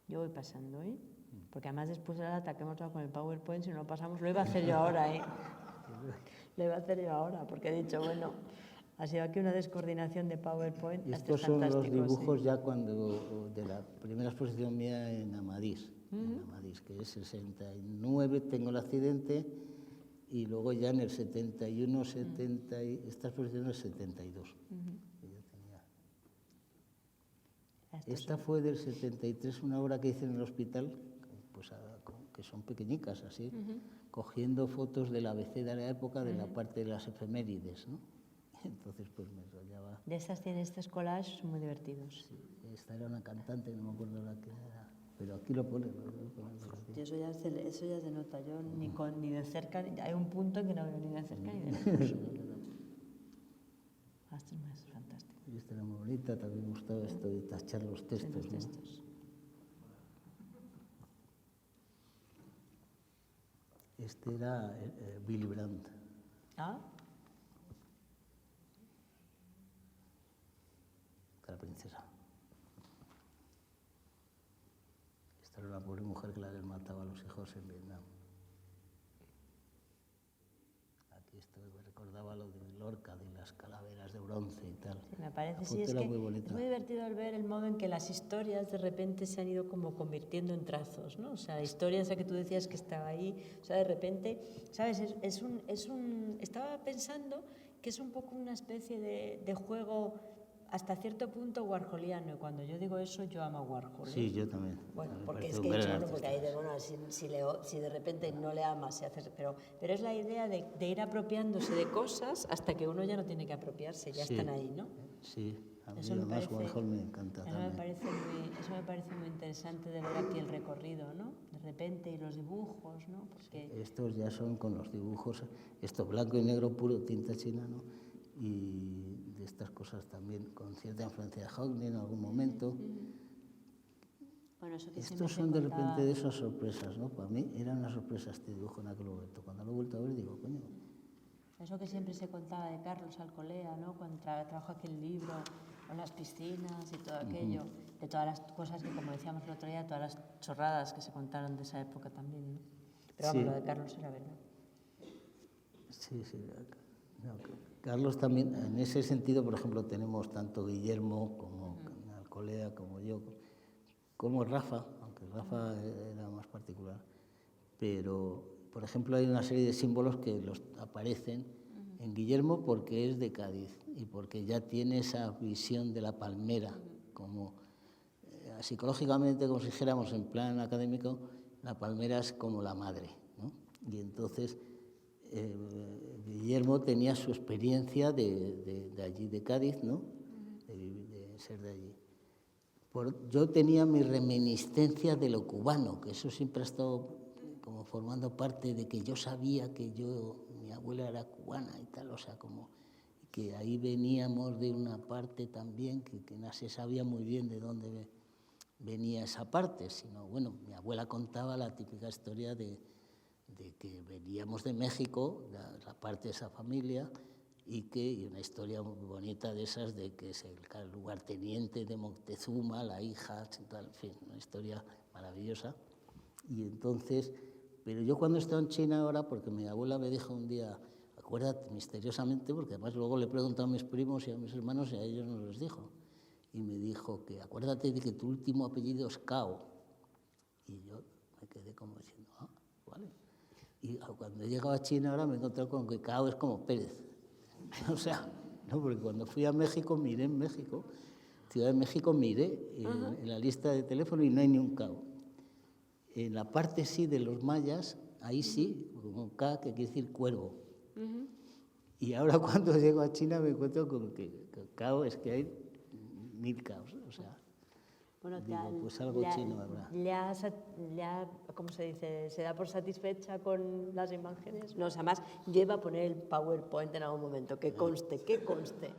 Yo voy pasando, ¿eh? Porque además después de la data que hemos dado con el PowerPoint, si no lo pasamos, lo iba a hacer yo ahora, ¿eh? Lo iba a hacer yo ahora, porque he dicho, bueno, ha sido aquí una descoordinación de PowerPoint. Y estos son los dibujos ya cuando de la primera exposición mía en Amadís, que es el 69, tengo el accidente, y luego ya en el 71, esta exposición es el 72. Que yo tenía. Esta fue del 73, una obra que hice en el hospital, pues, que son pequeñicas así, cogiendo fotos del ABC de la época, de la parte de las efemérides, ¿no? Entonces, pues me enrollaba. De estas tiene estos collages muy divertidos. Sí, esta era una cantante, no me acuerdo la que era, pero aquí lo pone. Y eso ya se nota, yo ni de cerca, hay un punto en que no veo ni de cerca ni de lejos. Esto es fantástico. Y esta era muy bonita, también me gustaba esto de tachar los textos. ¿No? Este era Willy Brandt. ¿Ah? La princesa. Esta era una pobre mujer que les mataba a los hijos en Vietnam. Aquí esto me recordaba lo de Lorca, de las calaveras de bronce y tal. Sí, me parece, sí, es que muy divertido al ver el modo en que las historias de repente se han ido como convirtiendo en trazos, ¿no? O sea, la historia esa que tú decías que estaba ahí, o sea, de repente, ¿sabes? Estaba pensando que es un poco una especie de juego hasta cierto punto warholiano. Y cuando yo digo eso, yo amo a Warhol. Sí, yo también. Bueno, Me porque parece es un que he gran dicho, bueno, artista. porque ahí de, bueno, si de repente no le amas, se hace, pero es la idea de ir apropiándose de cosas hasta que uno ya no tiene que apropiarse, ya Sí. están ahí, ¿no? Sí, a mí Eso me además parece- Warhol me encanta Eso también. me parece muy interesante de ver aquí el recorrido, ¿no? De repente, y los dibujos, ¿no? Porque Estos ya son con los dibujos, esto blanco y negro puro, tinta china, ¿no? Y de estas cosas también, con cierta influencia de Hockney en algún momento. bueno, eso que siempre Estos se son de contaba- repente de esas sorpresas, ¿no? Para mí era una sorpresa este dibujo en aquel momento. Cuando lo he vuelto a ver digo, coño, Eso que siempre se contaba de Carlos Alcolea, ¿no? Cuando trajo aquel libro con las piscinas y todo aquello, de todas las cosas que, como decíamos el otro día, todas las chorradas que se contaron de esa época también, ¿no? Pero vamos, Sí. lo de Carlos era verdad. sí, sí. No, Carlos también, en ese sentido, por ejemplo, tenemos tanto Guillermo como Alcolea, como yo, como Rafa, aunque Rafa era más particular. Pero, por ejemplo, hay una serie de símbolos que los aparecen en Guillermo porque es de Cádiz y porque ya tiene esa visión de la palmera, como psicológicamente, como si dijéramos en plan académico, la palmera es como la madre, ¿no? Y entonces Guillermo tenía su experiencia de allí, de Cádiz, ¿no? De ser de allí. Yo tenía mi reminiscencia de lo cubano, que eso siempre ha estado como formando parte de que yo sabía que mi abuela era cubana y tal, o sea, como que ahí veníamos de una parte también que no se sabía muy bien de dónde venía esa parte, sino, bueno, mi abuela contaba la típica historia de que veníamos de México, la parte de esa familia, y una historia muy bonita de esas de que es el lugarteniente de Moctezuma, la hija, tal, en fin, una historia maravillosa. Y entonces, pero yo cuando estaba en China ahora, porque mi abuela me dijo un día, acuérdate misteriosamente, porque además luego le he preguntado a mis primos y a mis hermanos y a ellos no les dijo, y me dijo que acuérdate de que tu último apellido es Cao. Y yo me quedé como diciendo, ah, vale. Y cuando he llegado a China ahora me he encontrado con que Cao es como Pérez. O sea, no, porque cuando fui a México, miré en México, Ciudad de México, miré en la lista de teléfono y no hay ni un Cao. En la parte sí de los mayas, ahí sí, con K, que quiere decir cuervo. Y ahora cuando llego a China me encuentro con que Cao es que hay 1000 Caos, o sea. Bueno, Digo, pues algo chino habrá. ¿Cómo se dice? ¿Se da por satisfecha con las imágenes? No, o sea, más lleva a poner el PowerPoint en algún momento, que conste, que conste.